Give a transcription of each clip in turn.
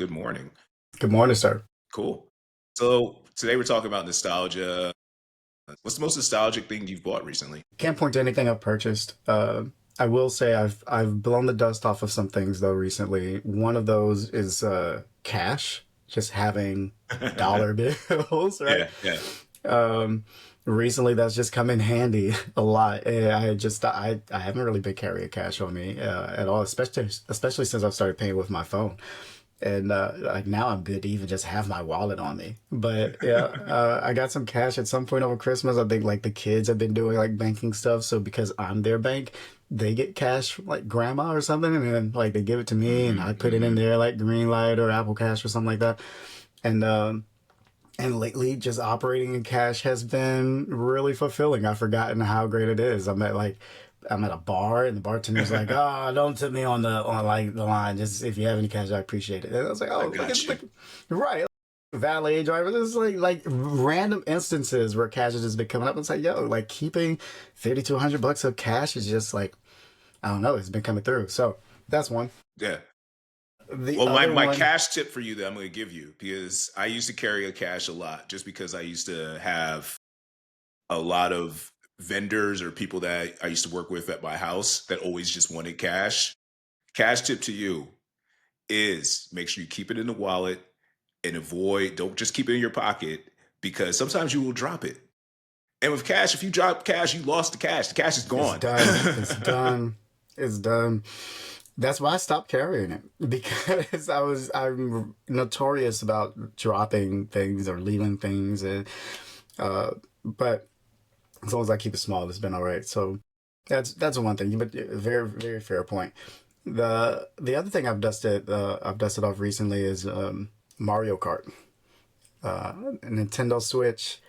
Good morning. Good morning, sir. Cool. So today we're talking about nostalgia. What's the most nostalgic thing you've bought recently? Can't point to anything I've purchased. I will say I've blown the dust off of some things though recently. One of those is cash, just having dollar bills, right? Yeah, yeah. Um, Recently that's just come in handy a lot. I haven't really been carrying cash on me at all, especially since I've started paying with my phone. And like now I'm good to even just have my wallet on me. But yeah, I got some cash at some point over Christmas. I think like the kids have been doing like banking stuff, so because I'm their bank, they get cash from like grandma or something, and then like they give it to me, and Hmm, I put it in hmm. there like Green Light or Apple Cash or something like that. And and lately, just operating in cash has been really fulfilling. I've forgotten how great it is. I'm at a bar and the bartender's like, "Oh, don't tip me on like the line. Just if you have any cash, I appreciate it." And I was like, I "Oh, got you. right, valet driver." This is like random instances where cash has just been coming up. It's like, yo, like keeping 50 to 100 bucks of cash is just like I don't know. It's been coming through. So that's one. Yeah. The Well, my, other my one, cash tip for you that I'm going to give you, because I used to carry a cash a lot just because I used to have a lot of vendors or people that I used to work with at my house that always just wanted cash. Cash tip to you is make sure you keep it in the wallet and don't just keep it in your pocket, because sometimes you will drop it. And with cash, if you drop cash, you lost the cash. The cash is it's gone. done. It's done. It's done. That's why I stopped carrying it because I'm notorious about dropping things or leaving things, and uh, but as long as I keep it small, it's been all right. So that's one thing. But very very fair point. The other thing I've dusted off recently is Mario Kart, Nintendo Switch.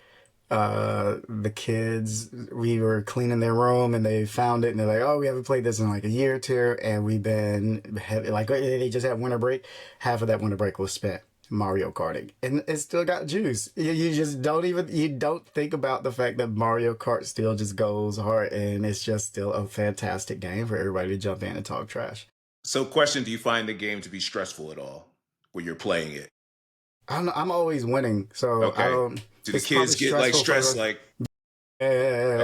The kids, we were cleaning their room and they found it and they're like, oh, we haven't played this in like a year or two, and we've been like they just had winter break. Half of that winter break was spent Mario Karting, and it still got juice. You just you don't think about the fact that Mario Kart still just goes hard, and it's just still a fantastic game for everybody to jump in and talk trash. So, question: do you find the game to be stressful at all when you're playing it? I'm always winning, so I Okay. don't. Do the It's kids probably get like stressful for stressed? the Like, yeah,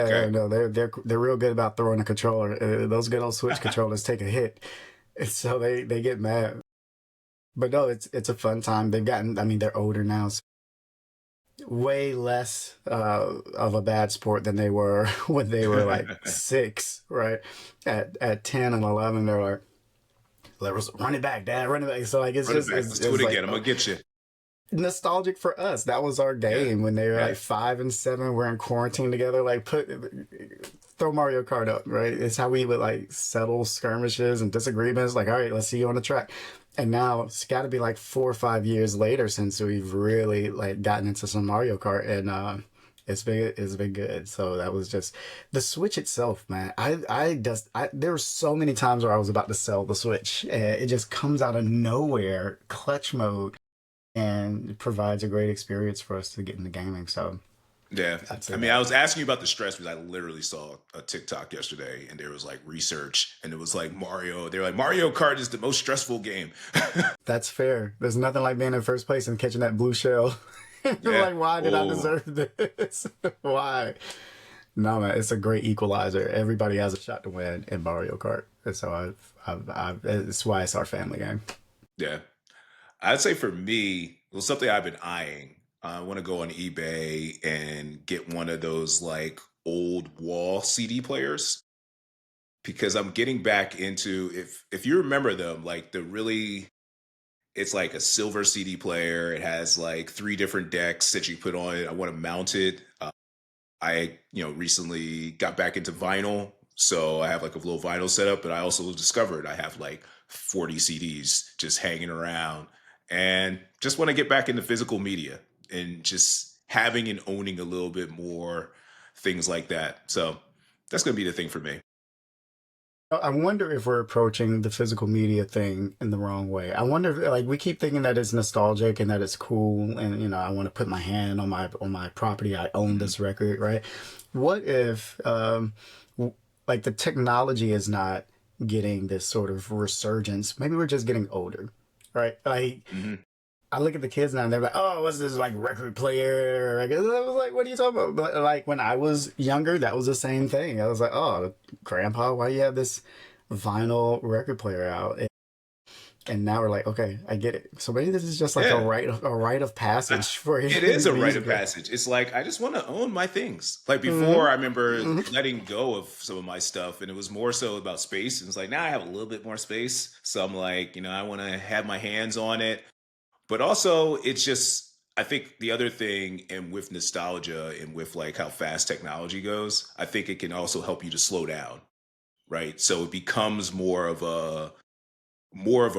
okay, no, they're real good about throwing a controller. Those good old Switch controllers take a hit, and so they get mad. But no, it's a fun time. They've gotten, I mean, they're older now, so way less of a bad sport than they were when they were like six, right? At 10 and 11, they're like, "Let's run it back, Dad, run it back." So like run it back. Let's do it it's like again. I'm gonna get you. nostalgic for us. That was our Yeah, game when they were yeah. like 5 and 7. We're in quarantine together. Like throw Mario Kart up, right? It's how we would like settle skirmishes and disagreements. Like, all right, let's see you on the track. And now it's got to be like 4 or 5 years later since we've really like gotten into some Mario Kart, and it's been good. So that was just the Switch itself, man. There were so many times where I was about to sell the Switch, and it just comes out of nowhere, clutch mode, and it provides a great experience for us to get into gaming. So Yeah. I'd say I mean, I that. was asking you about the stress because I literally saw a TikTok yesterday and there was like research and it was like Mario. They're like, Mario Kart is the most stressful game. That's fair. There's nothing like being in first place and catching that blue shell. Yeah. Like, why did I Oh, deserve this? Why? No, man, it's a great equalizer. Everybody has a shot to win in Mario Kart. And so it's why it's our family game. yeah. I'd say for me, well, something I've been eyeing. I want to go on eBay and get one of those like old wall CD players, because I'm getting back into, if you remember them, like the really, it's like a silver CD player. It has like three different decks that you put on it. I want to mount it. I, recently got back into vinyl. So I have like a little vinyl setup, but I also discovered I have like 40 CDs just hanging around, and just want to get back into physical media and just having and owning a little bit more things like that. So that's going to be the thing for me. I wonder if we're approaching the physical media thing in the wrong way. I wonder if, like, we keep thinking that it's nostalgic and that it's cool, and I want to put my hand on my property. I own Mhm. this record, right? What if like the technology is not getting this sort of resurgence? Maybe we're just getting older. right? Like Hmm. I look at the kids now and they're like, "Oh, what's this like record player?" I was like, "What are you talking about?" But like when I was younger, that was the same thing. I was like, "Oh, Grandpa, why you have this vinyl record player out?" And now we're like, "Okay, I get it." So maybe this is just like Yeah. a rite of I, passage for it is a rite music. of passage. It's like I just want to own my things. Like before, Mm-hmm. I remember Mm-hmm. letting go of some of my stuff, and it was more so about space. And it's like now I have a little bit more space, so I'm like, I want to have my hands on it. But also, it's just I think the other thing, and with nostalgia, and with like how fast technology goes, I think it can also help you to slow down, right? So it becomes more of a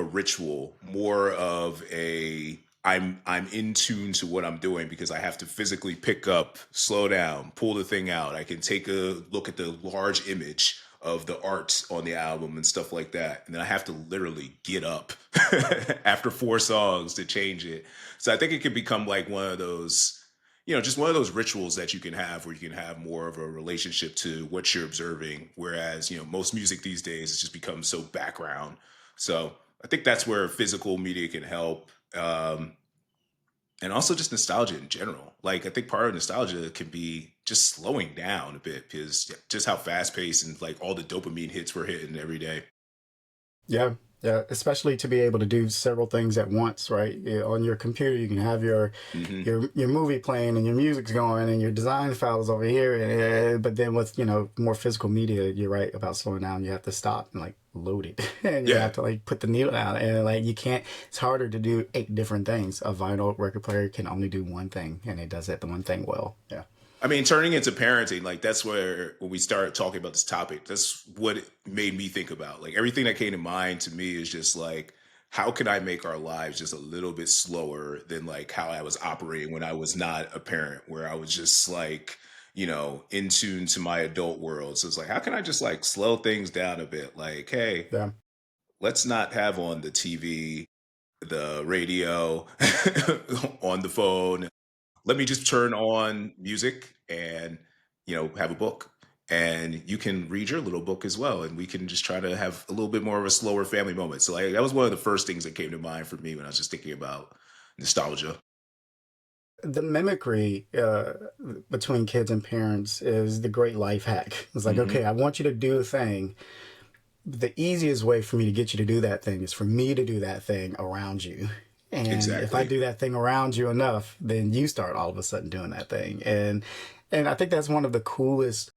ritual, more of a I'm in tune to what I'm doing because I have to physically pick up, slow down, pull the thing out. I can take a look at the large image of the art on the album and stuff like that. And then I have to literally get up after four songs to change it. So I think it could become like one of those, just one of those rituals that you can have where you can have more of a relationship to what you're observing. Whereas, most music these days has just become so background, so I think that's where physical media can help. And also just nostalgia in general. Like I think part of nostalgia can be just slowing down a bit because just how fast paced and like all the dopamine hits we're hitting every day. Yeah, yeah. Especially to be able to do several things at once, right? Yeah, on your computer, you can have Hmm. your movie playing and your music's going and your design files over here. And but then with more physical media, you're right about slowing down. You have to stop and like load it, and you Yeah. have to like put the needle down, and like you can't. It's harder to do eight different things. A vinyl record player can only do one thing, and it does that the one thing well. Yeah. I mean, turning into parenting, like that's where when we started talking about this topic, that's what it made me think about. Like everything that came to mind to me is just like, how can I make our lives just a little bit slower than like how I was operating when I was not a parent, where I was just like, in tune to my adult world. So it's like, how can I just like slow things down a bit? Like, hey, Yeah. let's not have on the TV, the radio, on the phone. Let me just turn on music and have a book, and you can read your little book as well, and we can just try to have a little bit more of a slower family moment. So like that was one of the first things that came to mind for me when I was just thinking about nostalgia. The mimicry between kids and parents is the great life hack. It's like, Hmm. okay, I want you to do a thing. The easiest way for me to get you to do that thing is for me to do that thing around you. And if I Exactly. do that thing around you enough, then you start all of a sudden doing that thing. And I think that's one of the coolest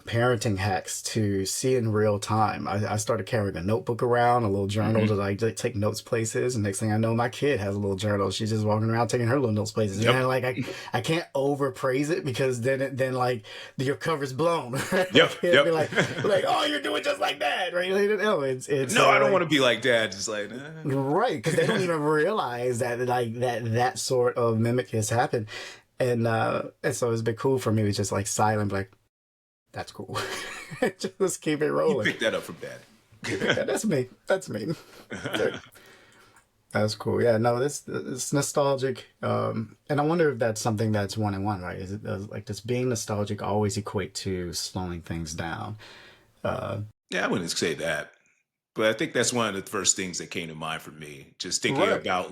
parenting hacks to see in real time. I started carrying a notebook around, a little journal to Hmm. like take notes places. And next thing I know, my kid has a little journal. She's just walking around taking her little notes places. And Yep. then like I can't overpraise it because then like your cover's blown. Yep. Like it'd be Yep. like oh you're doing just like that, right? Like, no, it's No, I don't want like to be like dad. Just like, right because they don't even realize that like that sort of mimic has happened. And so it's been cool for me to just like silent like that's cool. Just keep it you rolling. picked that up from Yeah, dad. that's me. That's me. That's cool. Yeah, no, this it's nostalgic. And I wonder if that's something that's one and one, right? Is it like does being nostalgic always equate to slowing things down? Uh, Yeah, I wouldn't say that. But I think that's one of the first things that came to mind for me. Just thinking right. about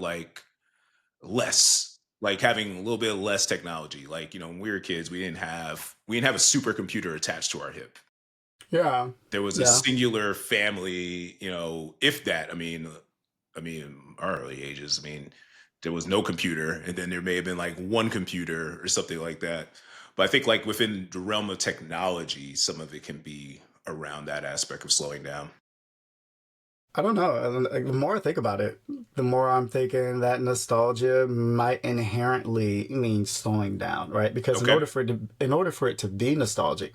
less, like having a little bit less technology. Like, when we were kids, we didn't have a supercomputer attached to our hip. Yeah. There was a Yeah. singular family, if that. I mean, in our early ages, I mean, there was no computer, and then there may have been like one computer or something like that. But I think like within the realm of technology, some of it can be around that aspect of slowing down. I don't know. Like, the more I think about it, the more I'm thinking that nostalgia might inherently mean slowing down, right? Because Okay. in order for it to be nostalgic,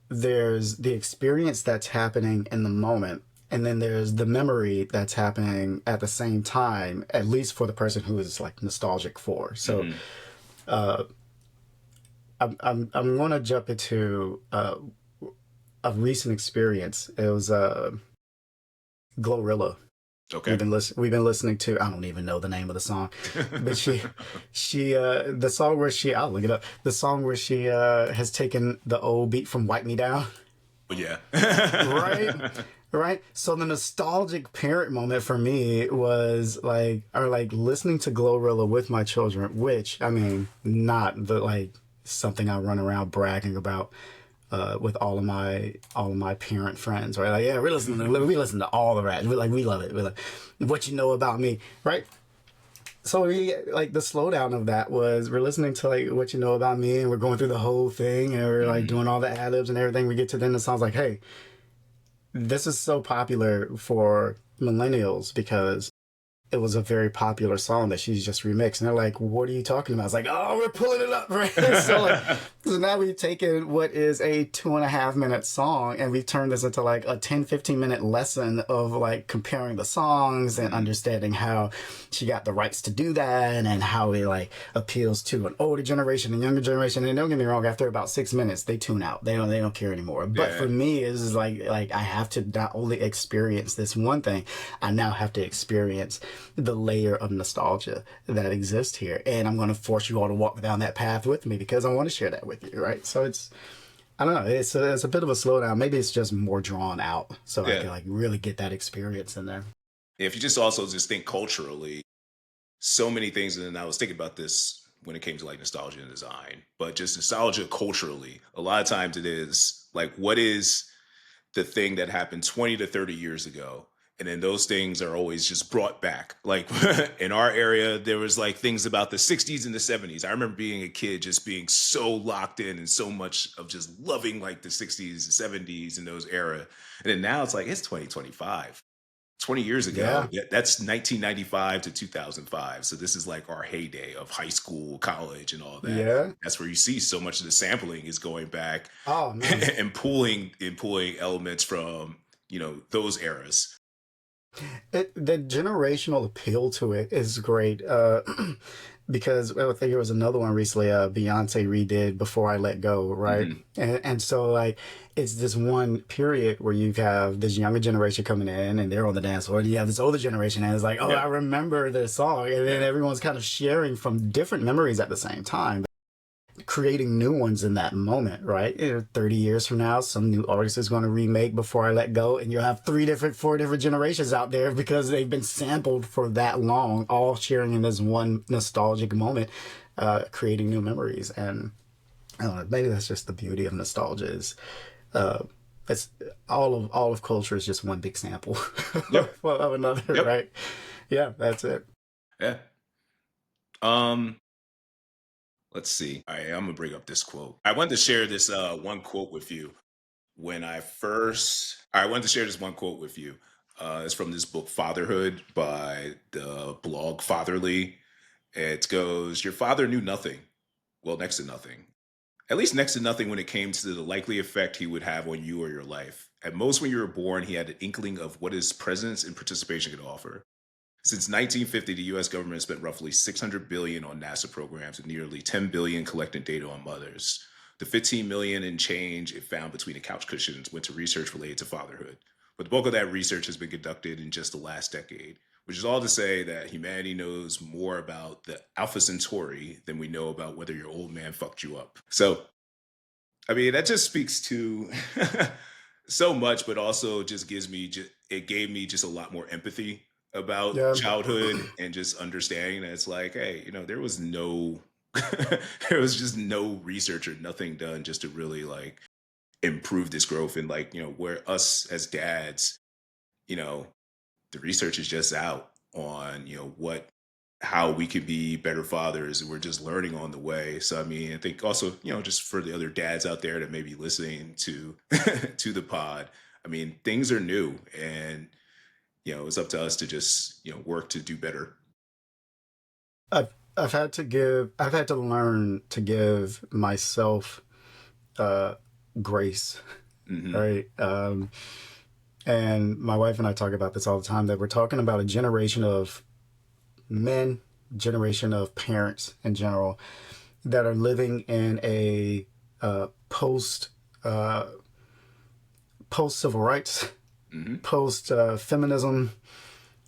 there's the experience that's happening in the moment, and then there's the memory that's happening at the same time, at least for the person who is like nostalgic for. So Hmm. I'm going to jump into a recent experience. It was Glorilla. Okay. We've been listening to, I don't even know the name of the song, but she the song where she I'll look it up. The song where she has taken the old beat from Wipe Me Down. But yeah. Right? Right? So the nostalgic parent moment for me was like, or like listening to Glorilla with my children, which I mean, not the like something I run around bragging about with all of my parent friends, right? Like, yeah, we listen to all the rap. We love it. We like what you know about me, right? So we like the slowdown of that was we're listening to like what you know about me, and we're going through the whole thing, and we're like Mhm. doing all the ad libs and everything. We get to then the song's like, hey, this is so popular for millennials because it was a very popular song that she's just remixed. And they're like, what are you talking about? It's like, oh, we're pulling it up, right? So now we've taken what is a 2.5 minute song and we've turned this into like a 10-15 minute lesson of like comparing the songs and Mhm. understanding how she got the rights to do that and how it like appeals to an older generation and younger generation. And don't get me wrong, after about 6 minutes, they tune out. They don't care anymore. But Yeah. for me, it's like I have to not only experience this one thing, I now have to experience the layer of nostalgia that exists here. And I'm going to force you all to walk down that path with me because I want to share that with you, right? So it's, I don't know, it's a bit of a slowdown. Maybe it's just more drawn out so I Yeah. can like really get that experience in there. If you just also just think culturally, so many things, and I was thinking about this when it came to like nostalgia and design, but just nostalgia culturally, a lot of times it is like, what is the thing that happened 20 to 30 years ago? And then those things are always just brought back. Like in our area, there was like things about the 60s and the 70s. I remember being a kid just being so locked in and so much of just loving like the 60s, the 70s and those era. And then now it's like it's 2025. 20 years ago, Yeah. that's 1995 to 2005. So this is like our heyday of high school, college, and all that. And Yeah. that's where you see so much of the sampling is going back Oh, man. and pulling elements from those eras. The generational appeal to it is great. Because I think there was another one recently, Beyonce redid "Before I Let Go," right? Mhm. And so like it's this one period where you have this younger generation coming in and they're on the dance floor, and you have this older generation and it's like, oh, Yep. I remember this song, and then Yeah. everyone's kind of sharing from different memories at the same time, creating new ones in that moment, right? 30 years from now, some new artist is going to remake Before I Let Go, and you'll have four different generations out there because they've been sampled for that long, all sharing in this one nostalgic moment, creating new memories. And I don't know, maybe that's just the beauty of nostalgia is uh, it's all of culture is just one big sample Yep. of another, Yep. right? Yeah, that's it. Yeah. Um. Let's see. All right, I'm gonna bring up this quote. I wanted to share this one quote with you. I wanted to share this one quote with you. It's from this book, Fatherhood, by the blog Fatherly. It goes, "Your father knew nothing. Well, next to nothing. At least next to nothing when it came to the likely effect he would have on you or your life. At most, when you were born, he had an inkling of what his presence and participation could offer. Since 1950, the US government spent roughly 600 billion on NASA programs with nearly 10 billion collecting data on mothers. The 15 million in change it found between the couch cushions went to research related to fatherhood. But the bulk of that research has been conducted in just the last decade, which is all to say that humanity knows more about the Alpha Centauri than we know about whether your old man fucked you up." So, I mean, that just speaks to so much, but also just it gave me just a lot more empathy about Yeah. childhood and just understanding that it's like, hey, there was no, there was just no research or nothing done just to really like improve this growth. And like, where us as dads, you know, the research is just out on how we could be better fathers, and we're just learning on the way. So I mean, I think also just for the other dads out there that may be listening to to the pod, I mean, things are new, and it's up to us to just work to do better. I've had to learn to give myself uh, grace, Hmm. right? And my wife and I talk about this all the time that we're talking about a generation of men, generation of parents in general that are living in a post uh, post civil rights, Hmm. post feminism,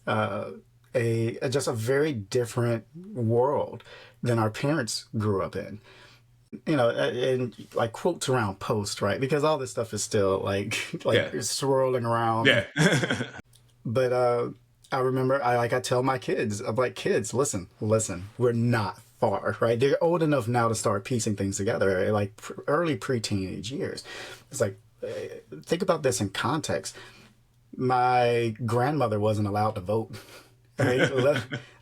uh, a just a very different world than our parents grew up in. and like quotes around post, right? Because all this stuff is still like Yeah. swirling around. Yeah. But I remember I tell my kids, I'm like, kids, listen, we're not far, right? They're old enough now to start piecing things together, right? Like early pre-teenage years. It's like, think about this in context. My grandmother wasn't allowed to vote. Right?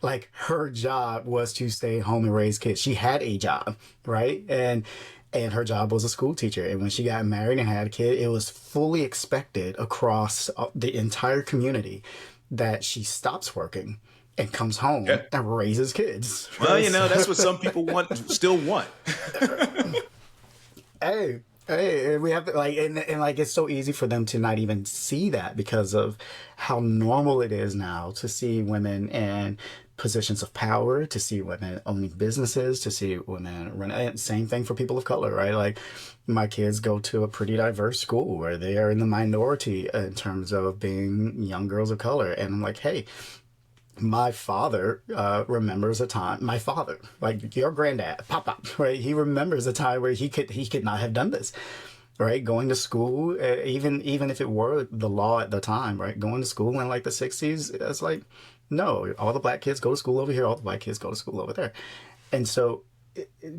Like her job was to stay home and raise kids. She had a job, right? And her job was a school teacher. And when she got married and had a kid, it was fully expected across the entire community that she stops working and comes Yeah. home and raises kids, Well, right? that's So, what some people still want. hey, hey, and we have to, like, and like it's so easy for them to not even see that because of how normal it is now to see women in positions of power, to see women owning businesses, to see women run. And same thing for people of color, right? Like my kids go to a pretty diverse school where they are in the minority in terms of being young girls of color, and I'm like, hey, my father remembers a time. My father, like your granddad, Papa, right? He remembers a time where he could not have done this, right? Going to school, even if it were the law at the time, right? Going to school in like the '60s, it's like, no, all the black kids go to school over here, all the white kids go to school over there, and so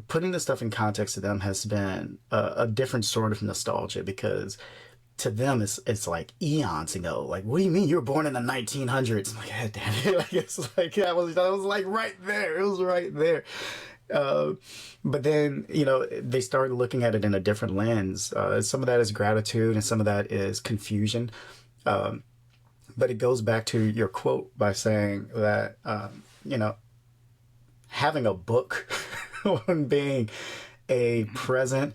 putting this stuff in context to them has been a different sort of nostalgia because to them it's like eons ago. Like, what do you mean you were born in the 1900s? I'm like, yeah, damn it. Like, it's like I was like right there. It was right there. Uh, but then they started looking at it in a different lens. Some of that is gratitude, and some of that is confusion. But it goes back to your quote by saying that having a book on being a present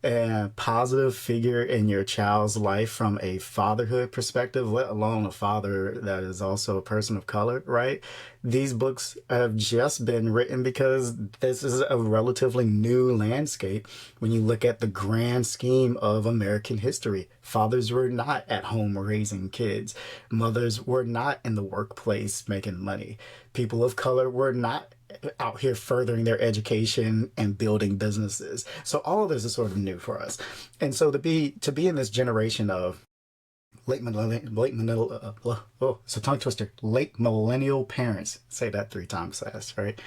and positive figure in your child's life from a fatherhood perspective, let alone a father that is also a person of color, right? These books have just been written because this is a relatively new landscape when you look at the grand scheme of American history. Fathers were not at home raising kids, mothers were not in the workplace making money, people of color were not out here furthering their education and building businesses. So all of this is sort of new for us. And so to be in this generation of it's a tongue twister. Late millennial parents. Say that 3 times fast, right?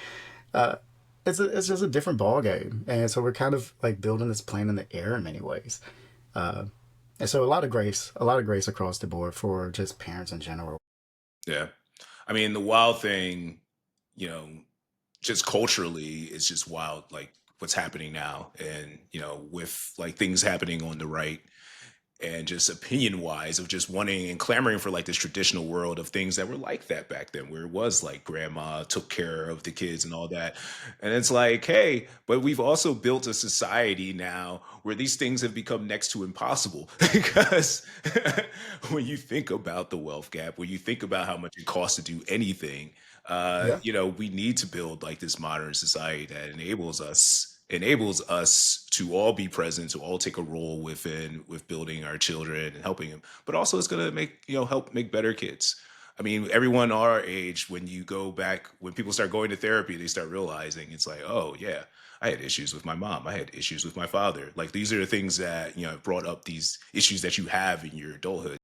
Uh, it's just a different ball game, and so we're kind of like building this plane in the air in many ways. Uh, and so a lot of grace across the board for just parents in general. Yeah. I mean, the wild thing, you know, just culturally is just wild, like what's happening now. And, with like things happening on the right and just opinion wise of just wanting and clamoring for like this traditional world of things that were like that back then, where it was like grandma took care of the kids and all that. And it's like, hey, but we've also built a society now where these things have become next to impossible because when you think about the wealth gap, when you think about how much it costs to do anything, Yeah. we need to build like this modern society that enables us to all be present, to all take a role with building our children and helping them. But also, it's going to help make better kids. I mean, everyone our age, when you go back, when people start going to therapy, they start realizing it's like, oh yeah, I had issues with my mom, I had issues with my father. Like these are the things that brought up these issues that you have in your adulthood.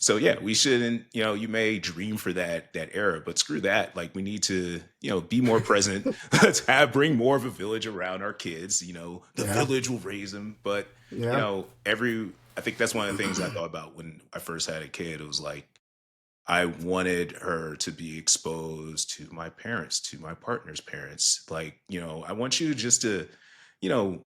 So yeah, we shouldn't, you may dream for that era, but screw that. Like we need to, be more present. Let's bring more of a village around our kids. The Yeah. village will raise them. But, Yeah. I think that's one of the things I thought about when I first had a kid. It was like I wanted her to be exposed to my parents, to my partner's parents. Like, I want you just to, you know,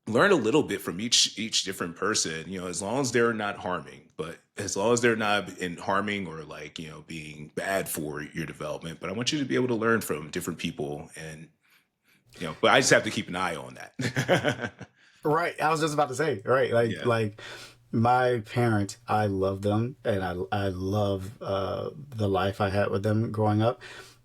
learn a little bit from each different person, as long as they're not harming, but as long as they're not in harming or like being bad for your development. But I want you to be able to learn from different people, and but I just have to keep an eye on that. Right. I was just about to say, right. Like Yeah. like my parents, I love them, and I love the life I had with them growing up.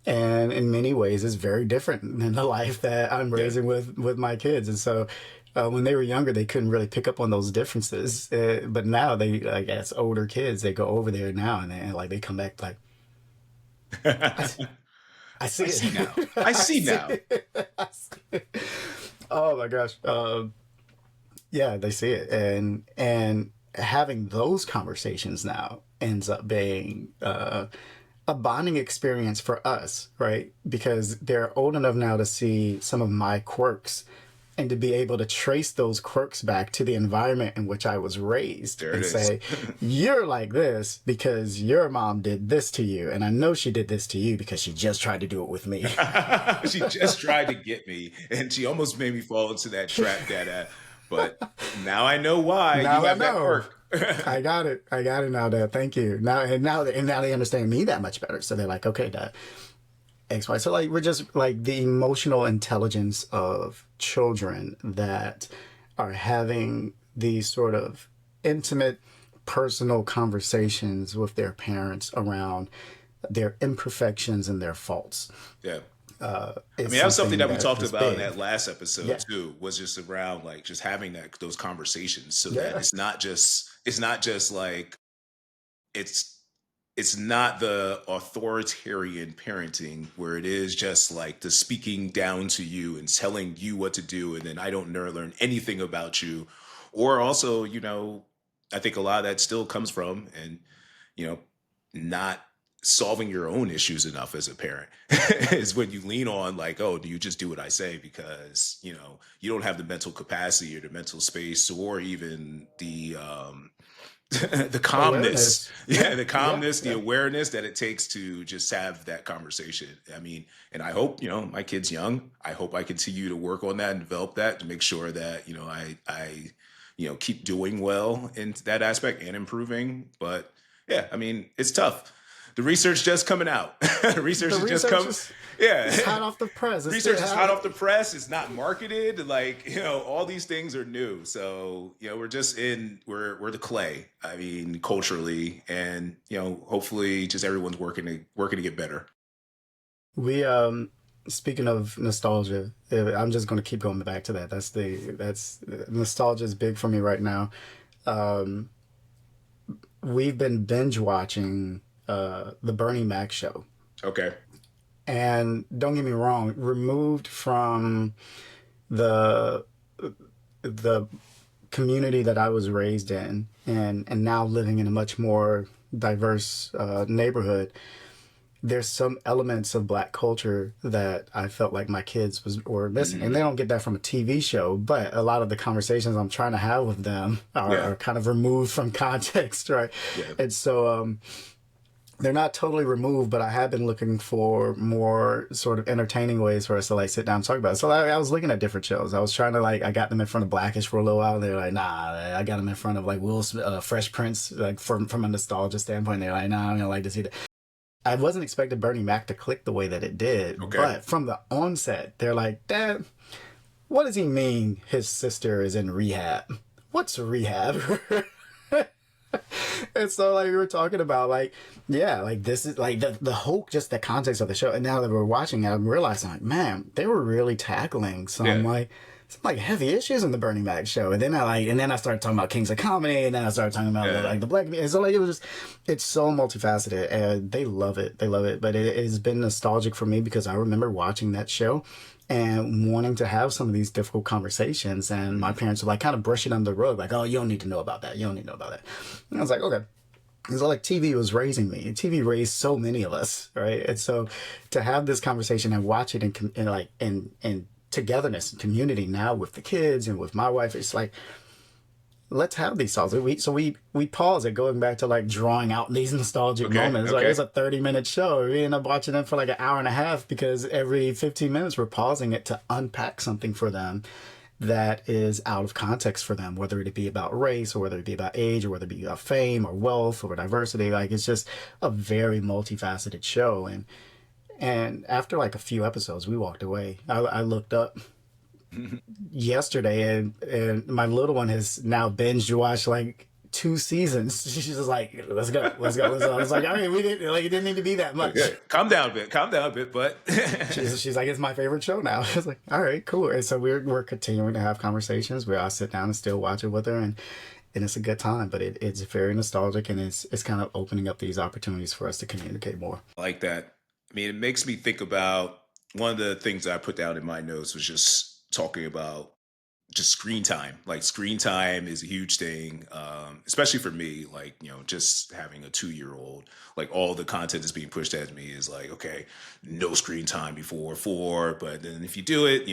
And in many ways it's very different than the life that I'm Yeah. raising with my kids. And so when they were younger, they couldn't really pick up on those differences. But now they, like, as older kids, they go over there now, and like they come back like, I, I see I see now. it. I I see see now. it. I see it. Oh my gosh. Yeah, they see it, and having those conversations now ends up being a bonding experience for us, right? Because they're old enough now to see some of my quirks and to be able to trace those quirks back to the environment in which I was raised There it and is. say, you're like this because your mom did this to you. And I know she did this to you because she just tried to do it with me. She just tried to get me, and she almost made me fall into that trap, Dada. But now I know why you Now I have that know. quirk. I got it. I got it now, Dad. Thank you. Now they understand me that much better. So they're like, okay, Dad, X, Y. So like we're just like the emotional intelligence of children that are having these sort of intimate, personal conversations with their parents around their imperfections and their faults. Yeah. I Is mean, that was something something that we that talked is about in big. that last episode Yeah. too, was just around like just having those conversations so that Yeah. it's not just like it's it's not the authoritarian parenting where it is just like the speaking down to you and telling you what to do, and then I don't learn anything about you. Or also, I think a lot of that still comes from, and you know, not solving your own issues enough as a parent is when you lean on like, oh, do you just do what I say because you don't have the mental capacity or the mental space or even the the calmness, Awareness. yeah, Yeah. the Yeah. calmness, the Yeah. awareness that it takes to just have that conversation. I mean, and I hope, my kid's young, I hope I continue to work on that and develop that to make sure that I keep doing well in that aspect and improving. But yeah, I mean, it's tough. The research just coming out. The research The has just research come. is Yeah. it's hot off the press. It's Research still is hot how off the press. It's not marketed. Like, all these things are new. So, we're the clay. I mean, culturally, and hopefully just everyone's working to get better. we speaking of nostalgia, I'm just going to keep going back to that. That's nostalgia is big for me right now. Um, we've been binge watching the Bernie Mac show, Okay. and don't get me wrong, removed from the the community that I was raised in, and now living in a much more diverse neighborhood, there's some elements of black culture that I felt like my kids were missing, and they Mhm. don't get that from a TV show. But a lot of the conversations I'm trying to have with them Yeah. are kind of removed from context, right? Yeah. And so they're not totally removed, but I have been looking for more sort of entertaining ways for us to like sit down and talk about it. So I was looking at different shows. I was trying to I got them in front of Blackish for a little while. They're like, nah. I got them in front of like Will Smith, Fresh Prince, like from a nostalgia standpoint. They're like, nah, I don't like to see that. I wasn't expecting Bernie Mac to click the way that it did, Okay. but from the onset, they're like, Dad, what does he mean his sister is in rehab? What's rehab? And so like we were talking about like, yeah, like this is like the whole just the context of the show. And now that we're watching it, I'm realizing like, man, they were really tackling Yeah. some like heavy issues in the Bernie Mac show. And then I started talking about Kings of Comedy, and then I started talking about Yeah. the black. And so like it was just it's so multifaceted, and they love it. They love it. But it has been nostalgic for me because I remember watching that show and wanting to have some of these difficult conversations, and my Mhm. parents were like kind of brushing under the rug, like, oh, you don't need to know about that. You don't need to know about that. And I was like, okay. So like TV was raising me. TV raised so many of us, right? And so to have this conversation and watch it in togetherness and community now with the kids and with my wife, it's like let's have these songs. We pause it, going back to like drawing out these nostalgic Okay. moments. Like Okay. it's a 30-minute show. We end up watching them for like an hour and a half because every 15 minutes we're pausing it to unpack something for them that is out of context for them, whether it be about race or whether it be about age or whether it be about fame or wealth or diversity. Like it's just a very multifaceted show. And after like a few episodes, we walked away. I looked up yesterday, and my little one has now binge watched like 2 seasons. She's just like, let's go, let's go, let's go. I was like, all right, we didn't like it didn't need to be that much. Okay. Calm down a bit. Calm down a bit, but She's like, it's my favorite show now. I was like, all right, cool. And so we're continuing to have conversations where I sit down and still watch it with her, and it's a good time. But it's very nostalgic, and it's kind of opening up these opportunities for us to communicate more. like that. I mean, it makes me think about one of the things I put down in my notes was just talking about just screen time. Like screen time is a huge thing, especially for me. Like just having a 2 year old, like all the content that's being pushed at me is like, okay, no screen time before 4. But then if you do it,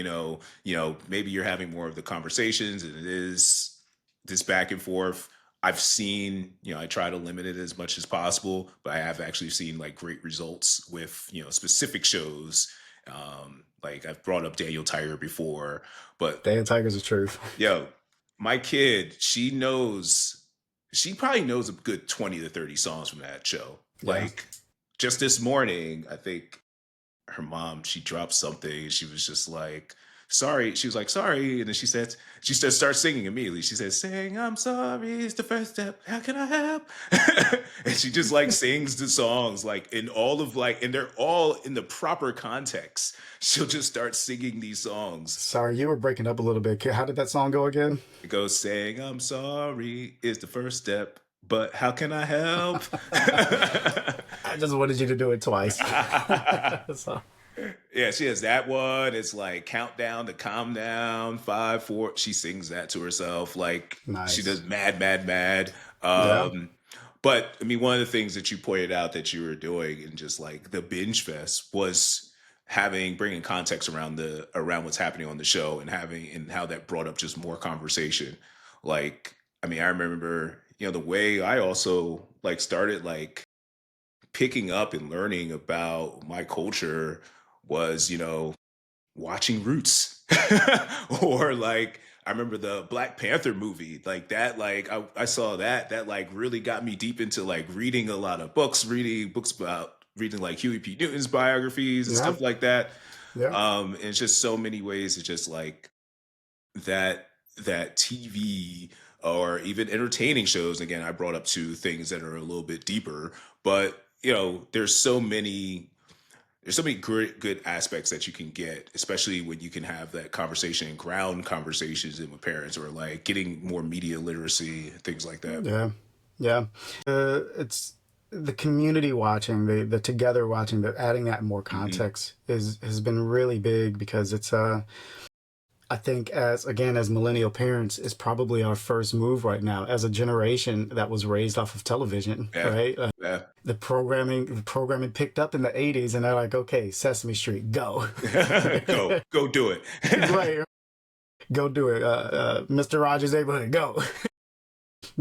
maybe you're having more of the conversations, and it is this back and forth. I've seen, I try to limit it as much as possible, but I have actually seen like great results with, specific shows. Like I've brought up Daniel Tiger before, but Dan Tiger's the truth. yo, my kid, she probably knows a good 20 to 30 songs from that show. Yeah. Like just this morning, I think her mom, she dropped something. She was just like, sorry. She was like, sorry. And then she just starts singing immediately. She says, saying, I'm sorry is the first step. How can I help? And she just like sings the songs like in all of like, and they're all in the proper context. She'll just start singing these songs. Sorry, you were breaking up a little bit. How did that song go again? It goes, saying, I'm sorry is the first step, but how can I help? I just wanted you to do it twice. So, Yeah, she has that one. It's like countdown to calm down, 5, 4. She sings that to herself. Like she nice. does mad, mad, mad. Yeah. But I mean, one of the things that you pointed out that you were doing and just like the binge fest was bringing context around what's happening on the show, and how that brought up just more conversation. Like, I mean, I remember, the way I also like started like picking up and learning about my culture was, watching Roots. Or like I remember the Black Panther movie, like that, like I saw that like really got me deep into like reading a lot of books, reading books about reading like Huey P. Newton's biographies and Yeah. stuff like that. Yeah. And it's just so many ways. It's just like that TV or even entertaining shows. Again, I brought up two things that are a little bit deeper, but there's so many great good aspects that you can get, especially when you can have that conversation and ground conversations in with parents, or like getting more media literacy, things like that. Yeah. Yeah. It's the community watching, the together watching, the adding that more Hmm. context is has been really big because it's I think as millennial parents, it's probably our first move right now as a generation that was raised off of television, Yeah, right? yeah. The programming picked up in the 80s and they're like, okay, Sesame Street, go. Go do it. Right. Go do it. Mr. Rogers' Neighborhood, go.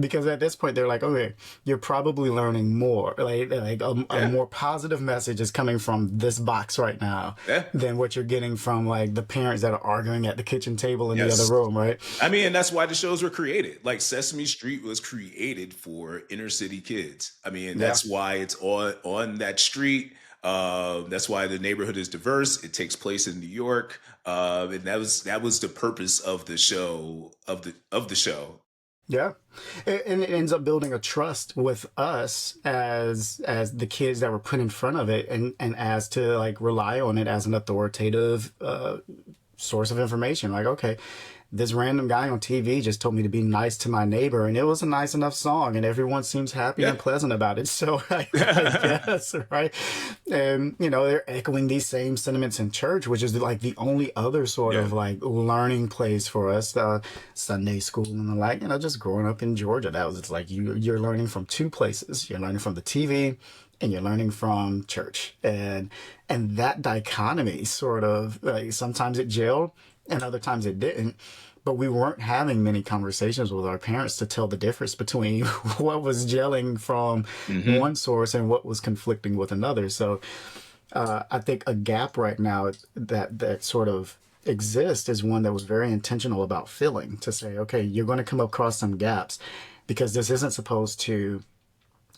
Because at this point they're like, okay, you're probably learning more, like a Yeah, more positive message is coming from this box right now yeah. than what you're getting from like the parents that are arguing at the kitchen table in the other Yes. room, right? I mean, and that's why the shows were created. Like Sesame Street was created for inner city kids. I mean, Yeah. that's why it's on that street. That's why the neighborhood is diverse. It takes place in New York, and that was the purpose of the show of the show. Yeah, and it ends up building a trust with us as the kids that were put in front of it, and as to like rely on it as an authoritative source of information. Like, okay, this random guy on TV just told me to be nice to my neighbor, and it was a nice enough song, and everyone seems happy Yeah. and pleasant about it. So I guess, right? And they're echoing these same sentiments in church, which is like the only other sort Yeah. of like learning place for us, Sunday school and the like. Just growing up in Georgia, that was it's like you're learning from two places. You're learning from the TV, and you're learning from church, and that dichotomy sort of like sometimes it gelled and other times it didn't, but we weren't having many conversations with our parents to tell the difference between what was gelling from Hmm. one source and what was conflicting with another. So I think a gap right now that sort of exists is one that was very intentional about filling, to say, okay, you're going to come across some gaps because this isn't supposed to,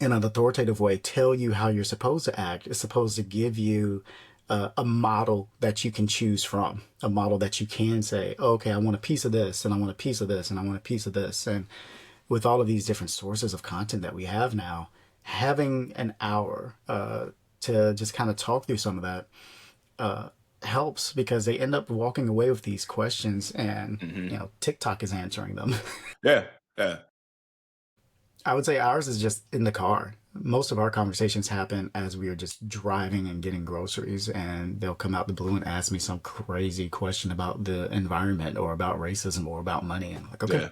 in an authoritative way, tell you how you're supposed to act. It's supposed to give you a model that you can choose from, a model that you can say, oh, okay, I want a piece of this, and I want a piece of this, and I want a piece of this. And with all of these different sources of content that we have now, having an hour to just kind of talk through some of that helps, because they end up walking away with these questions, and Hmm. TikTok is answering them. Yeah. Yeah. I would say ours is just in the car. Most of our conversations happen as we are just driving and getting groceries, and they'll come out the blue and ask me some crazy question about the environment or about racism or about money. And I'm like, okay, Yeah.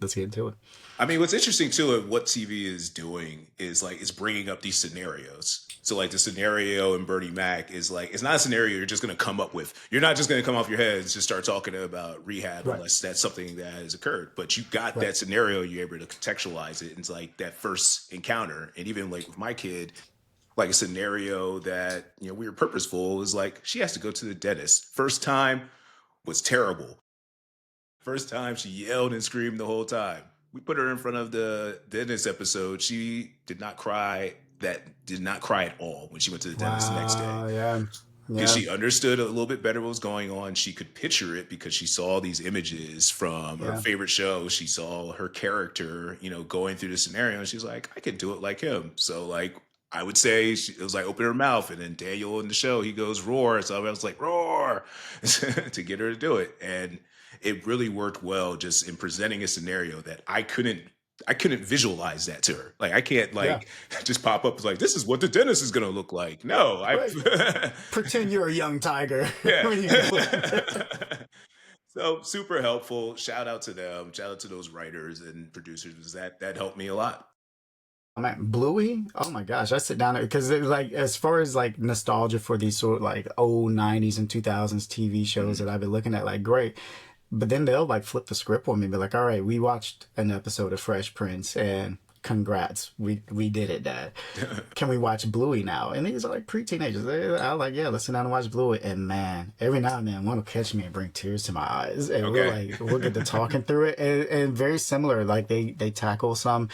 let's get into it. I mean, what's interesting too of what TV is doing is like it's bringing up these scenarios. So like the scenario in Bernie Mac is like it's not a scenario you're just going to come up with. You're not just going to come off your head and just start talking about rehab Right, unless that's something that has occurred. But you got right. that scenario, you're able to contextualize it into like that first encounter. And even like with my kid, like a scenario that we were purposeful is like she has to go to the dentist. First time was terrible. First time she yelled and screamed the whole time. We put her in front of the dentist episode. She did not cry. That did not cry at all when she went to the dentist the next day Wow. Yeah. because Yeah. she understood a little bit better what was going on. She could picture it because she saw these images from her Yeah. favorite show. She saw her character, going through the scenario, and she's like, I could do it like him. So like I would say it was like open her mouth, and then Daniel in the show he goes roar. So I was like roar to get her to do it, and it really worked well just in presenting a scenario that I couldn't visualize that to her. Like I can't Yeah. like just pop up as like this is what the dentist is gonna look like. No, I Right. Pretend you're a young tiger yeah. when you go. So super helpful. Shout out to them. Shout out to those writers and producers. That helped me a lot. I'm like Bluey. Oh my gosh, I sit down because like as far as like nostalgia for these sort of like old '90s and 2000s TV shows Mhm. that I've been looking at, like great. But then they'll like flip the script on me, and be like, "All right, we watched an episode of Fresh Prince, and congrats, we did it, Dad. Can we watch Bluey now?" And these are like pre-teenagers. I'm like, "Yeah, let's sit down and watch Bluey." And man, every now and then one will catch me and bring tears to my eyes, and Okay. we'll get to talking through it, and very similar. Like they tackle some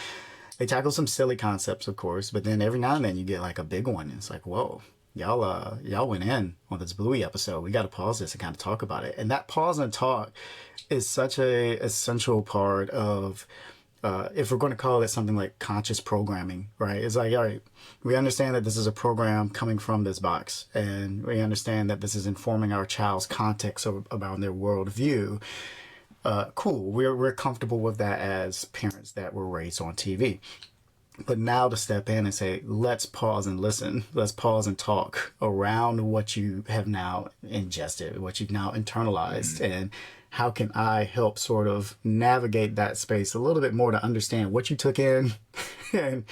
silly concepts, of course, but then every now and then you get like a big one. And it's like, whoa, y'all went in on this Bluey episode. We got to pause this and kind of talk about it. And that pause and talk is such a essential part of if we're going to call it something like conscious programming, right? It's like, all right, we understand that this is a program coming from this box, and we understand that this is informing our child's context about their worldview. Cool. We're comfortable with that as parents that were raised on TV. But now to step in and say, let's pause and listen. Let's pause and talk around what you have now ingested, what you've now internalized, Mhm. and how can I help sort of navigate that space a little bit more to understand what you took in and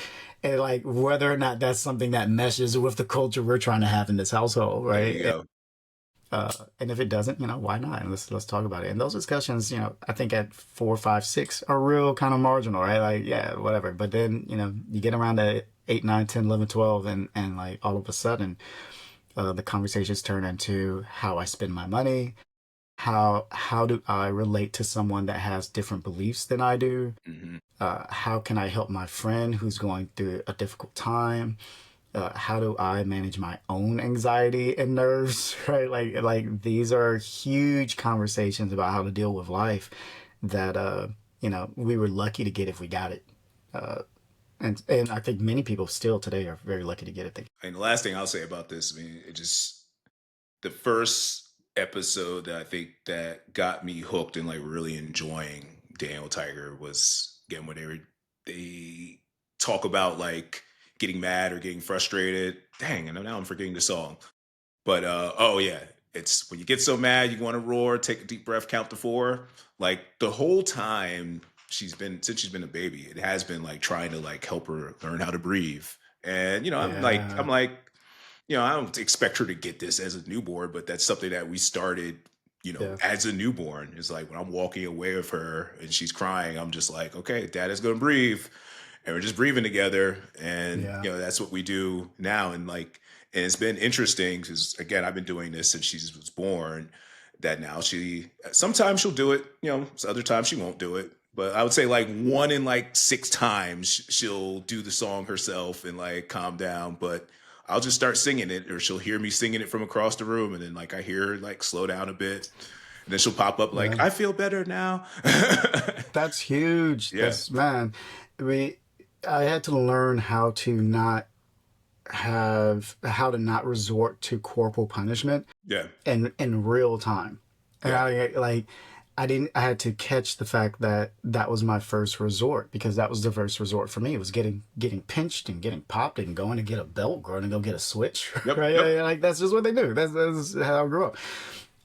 and like whether or not that's something that meshes with the culture we're trying to have in this household, There you right? go. And if it doesn't, why not? And let's talk about it. And those discussions, I think at 4, 5, 6 are real kind of marginal, right? Like, yeah, whatever. But then, you get around to 8, 9, 10, 11, 12, and like all of a sudden, the conversations turn into how I spend my money. How do I relate to someone that has different beliefs than I do? Hmm. How can I help my friend who's going through a difficult time? How do I manage my own anxiety and nerves, right? Like these are huge conversations about how to deal with life that we were lucky to get if we got it. Uh, and I think many people still today are very lucky to get it. And the last thing I'll say about this, I mean, it just the first episode that I think that got me hooked and like really enjoying Daniel Tiger was again when they talk about like getting mad or getting frustrated. Dang, and now I'm forgetting the song. But oh yeah, it's when you get so mad you want to roar, take a deep breath, count to four. Like the whole time since she's been a baby, it has been like trying to like help her learn how to breathe. And I'm like Yeah, I'm like I don't expect her to get this as a newborn, but that's something that we started, yeah, as a newborn. It's like when I'm walking away with her and she's crying, I'm just like, okay, dad is going to breathe. And we're just breathing together. And, yeah, that's what we do now. And it's been interesting because, again, I've been doing this since she was born. That now sometimes she'll do it, so other times she won't do it. But I would say like 1 in like 6 times she'll do the song herself and like calm down. But I'll just start singing it, or she'll hear me singing it from across the room, and then like I hear her like slow down a bit, and then she'll pop up yeah. like I feel better now. That's huge. Yeah, That's man. We I had to learn how to not resort to corporal punishment yeah, in real time. And yeah. I like I had to catch the fact that that was my first resort, because that was the first resort for me. It was getting pinched and getting popped and going to get a belt, going to go get a switch, Yep, right? yep. Like that's just what they do. That's how I grew up.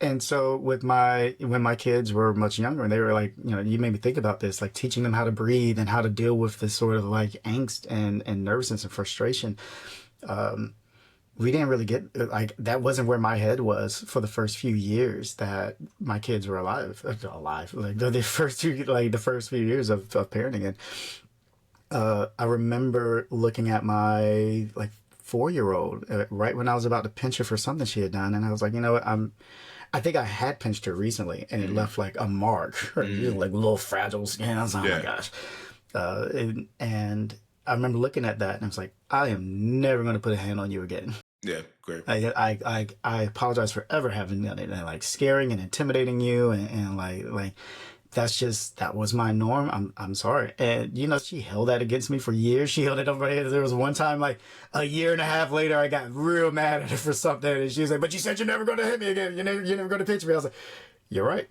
And so with my when my kids were much younger, and they were like, you made me think about this, like teaching them how to breathe and how to deal with this sort of like angst and nervousness and frustration. We didn't really get like that wasn't where my head was for the first few years that my kids were alive, like the first few years of parenting. And I remember looking at my like 4-year old right when I was about to pinch her for something she had done, and I was like, you know what, I think I had pinched her recently, and it Mm, left like a mark, right? mm, Like little fragile skin. I was like, oh my yeah, gosh. And I remember looking at that, and I was like, I am never going to put a hand on you again. yeah, great. I apologize for ever having done it, and like scaring and intimidating you, and like that was my norm. I'm sorry. And she held that against me for years. She held it over my head. There was one time, like a year and a half later, I got real mad at her for something, and she was like, "But you said you're never going to hit me again. You're never going to pinch me." I was like, "You're right.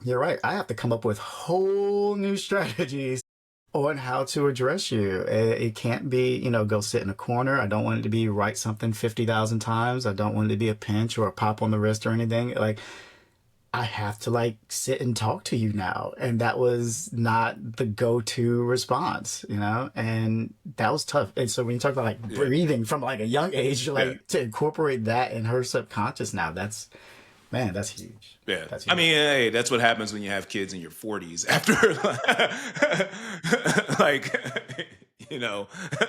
You're right. I have to come up with whole new strategies on how to address you. It can't be, go sit in a corner. I don't want it to be write something 50,000 times. I don't want it to be a pinch or a pop on the wrist or anything. Like, I have to like sit and talk to you now. And that was not the go-to response, and that was tough. And so when you talk about like Yeah, breathing from like a young age, yeah. like to incorporate that in her subconscious now, man, that's huge. Yeah. That's I huge. mean, hey, that's what happens when you have kids in your 40s after like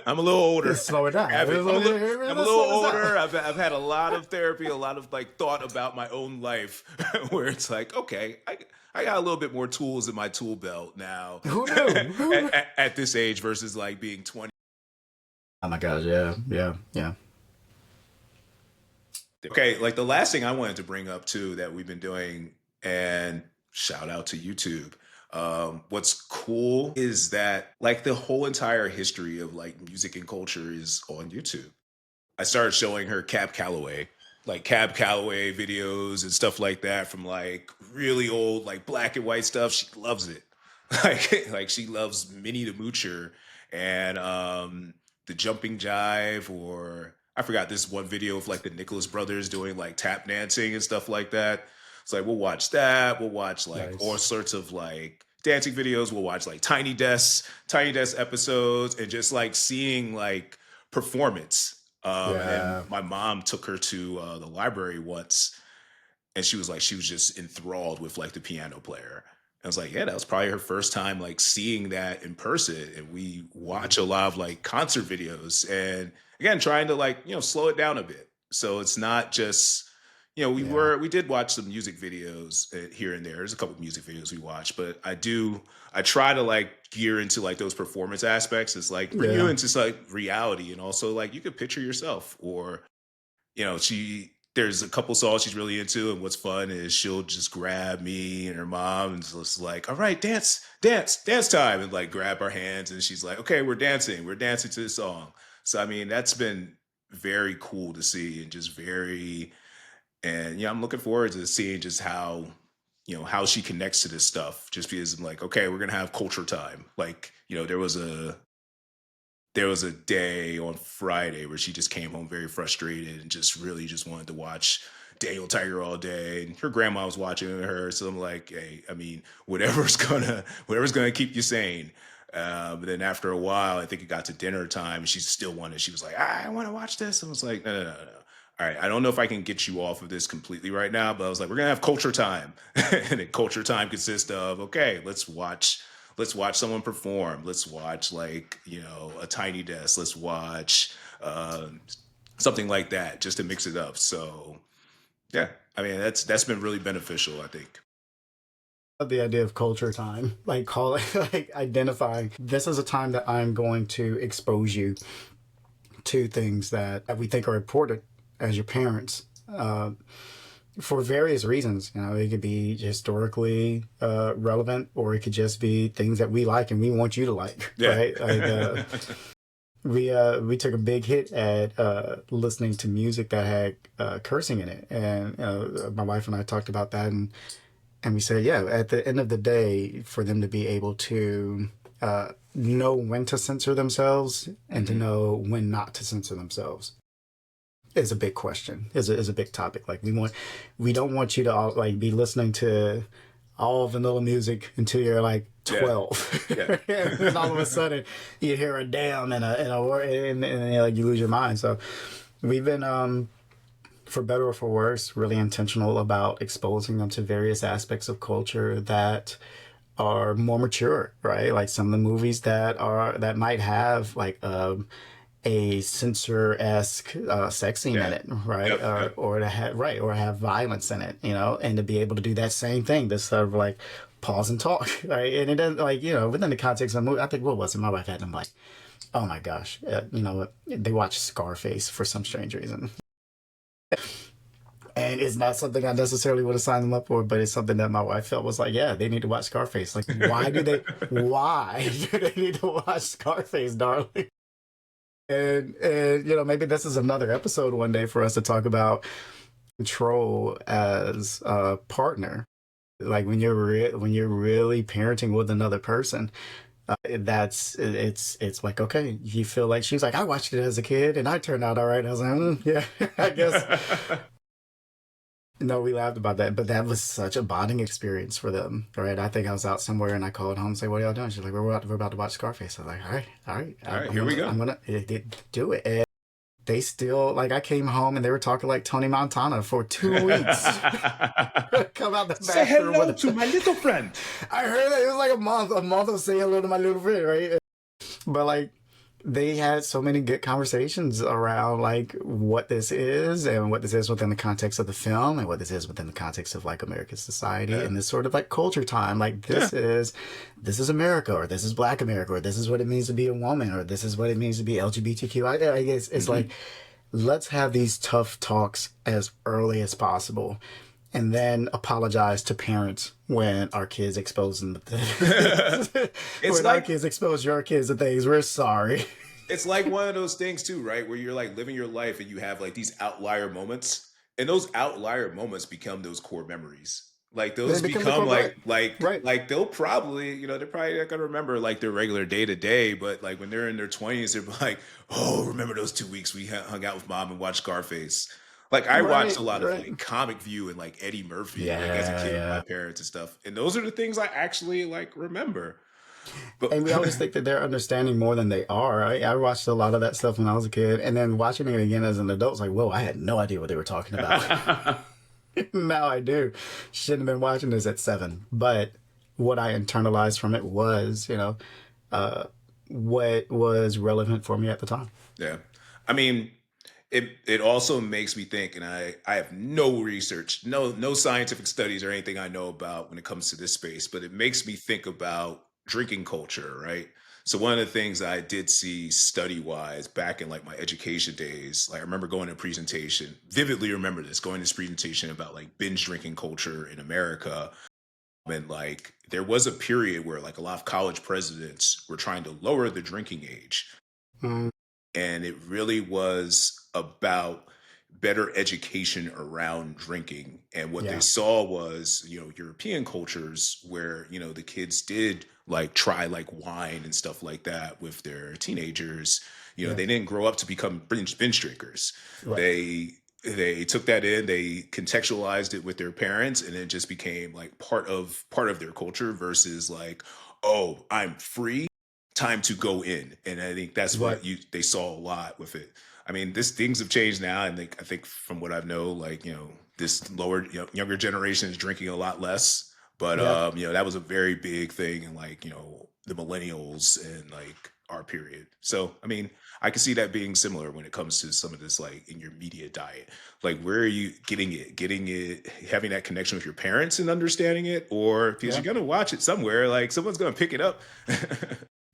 I'm a little older. Just slow it down. I'm a Let's little slow this down. older. I've had a lot of therapy, a lot of like thought about my own life where it's like, okay, I got a little bit more tools in my tool belt now Who knew? Who knew? at this age versus like being 20. Oh my gosh, yeah, yeah, yeah. Okay, like the last thing I wanted to bring up too that we've been doing, and shout out to YouTube. What's cool is that like the whole entire history of like music and culture is on YouTube. I started showing her Cab Calloway videos and stuff like that from like really old like black and white stuff. She loves it. Like she loves Minnie the Moocher and the Jumping Jive, or I forgot this one video of like the Nicholas brothers doing like tap dancing and stuff like that. It's like we'll watch that. We'll watch like all Nice. sorts of like dancing videos. We'll watch like Tiny Desk episodes, and just like seeing like performance. And Yeah, my mom took her to the library once, and she was just enthralled with like the piano player. I was like, yeah, that was probably her first time like seeing that in person. And we watch a lot of like concert videos, and again, trying to like, slow it down a bit. So it's not just, yeah, we did watch some music videos here and there. There's a couple of music videos we watched, but I try to like gear into like those performance aspects. It's like bring you yeah, into like reality, and also like you could picture yourself, or there's a couple songs she's really into, and what's fun is she'll just grab me and her mom and just like, all right, dance time, and like grab our hands, and she's like, okay, we're dancing to the song. So I mean, that's been very cool to see, and just very, and I'm looking forward to seeing just how how she connects to this stuff, just because I'm like, okay, we're gonna have culture time. Like, there was a day on Friday where she just came home very frustrated and just really just wanted to watch Daniel Tiger all day, and her grandma was watching her. So I'm like, hey, I mean, whatever's gonna keep you sane. But then after a while, I think it got to dinner time, and she still wanted. She was like, I want to watch this. I was like, no, no, no, no. All right, I don't know if I can get you off of this completely right now, but I was like, we're gonna have culture time, and then culture time consists of, okay, let's watch someone perform. Let's watch like a Tiny Desk. Let's watch something like that, just to mix it up. So yeah, I mean that's been really beneficial, I think. the idea of culture time, like call it, like identifying this is a time that I'm going to expose you to things that we think are important as your parents, for various reasons. It could be historically relevant, or it could just be things that we like and we want you to like, Yeah. right? Like we took a big hit at listening to music that had cursing in it, and my wife and I talked about that, and And we said, yeah, at the end of the day, for them to be able to know when to censor themselves and to Hmm. know when not to censor themselves is a big question. Is a big topic. Like we don't want you to all, like be listening to all vanilla music until you're like Yeah. 12, Yeah. and then all of a sudden you hear a damn and a word, and like you lose your mind. So we've been for better or for worse, really intentional about exposing them to various aspects of culture that are more mature, right? Like some of the movies that might have like a censor esque sex scene in Yeah. it, right? Yep. Yep. Or to have right or have violence in it, and to be able to do that same thing, to sort of like pause and talk, right? And it doesn't like within the context of the movie. I think what was it? My wife had them like, oh my gosh, they watch Scarface for some strange reason. And it's not something I necessarily would have signed them up for, but it's something that my wife felt was like, yeah, they need to watch Scarface. Like, why do they need to watch Scarface, darling? And maybe this is another episode one day for us to talk about control as a partner. Like when you're really parenting with another person, it's like, okay, you feel like she's like, I watched it as a kid and I turned out all right. I was like, yeah, I guess. No, we laughed about that, but that was such a bonding experience for them, right? I think I was out somewhere and I called home and say, "What are y'all doing?" She's like, we're about to watch Scarface." I was like, "All right, all right, All right, here we go. I'm gonna do it." And they still like, I came home and they were talking like Tony Montana for 2 weeks. Come out the Say bathroom hello with to my little friend. I heard that it was like a month of saying hello to my little friend, right? But like they had so many good conversations around like what this is and what this is within the context of the film and what this is within the context of like American society Yeah. and this sort of like culture time. Like Yeah. this is America, or this is Black America, or this is what it means to be a woman, or this is what it means to be LGBTQ. I guess it's like, Hmm. let's have these tough talks as early as possible and then apologize to parents when our kids expose them to things. It's When our like kids expose your kids to things, we're sorry. it's like one of those things too, right? Where you're like living your life and you have like these outlier moments, and those outlier moments become those core memories. Like They those become the become corporate, right? like they'll probably, they're probably not gonna remember like their regular day to day, but like when they're in their 20s, they're like, oh, remember those 2 weeks we hung out with mom and watched Scarface. Like I watched Right, a lot of right. like Comic View and like Eddie Murphy, like as a Yeah, kid with my yeah. parents and stuff. And those are the things I actually like remember. But And we always think that they're understanding more than they are. I watched a lot of that stuff when I was a kid, and then watching it again as an adult, it's like, whoa, I had no idea what they were talking about. Now I do. Shouldn't have been watching this at 7. But what I internalized from it was, uh, what was relevant for me at the time. yeah. I mean, it also makes me think, and I have no research, no scientific studies or anything I know about when it comes to this space, but it makes me think about drinking culture, right? So one of the things I did see study wise back in like my education days, like I remember going to a presentation, vividly remember this, going to this presentation about like binge drinking culture in America. And like there was a period where like a lot of college presidents were trying to lower the drinking age, Mm, and it really was about better education around drinking. And what they yeah, saw was, European cultures where, the kids did like try like wine and stuff like that with their teenagers. yeah, They didn't grow up to become binge drinkers. right. They took that in, they contextualized it with their parents, and it just became like part of their culture versus like, oh, I'm free, time to go in. And I think that's Right. what they saw a lot with it. I mean, this things have changed now, and I think from what I've know, like this lower, younger generation is drinking a lot less. But Yeah. that was a very big thing in like the millennials and like our period. So I mean, I can see that being similar when it comes to some of this like in your media diet. Like, where are you getting it? Getting it, having that connection with your parents and understanding it, or because Yeah. you're gonna watch it somewhere, like someone's gonna pick it up.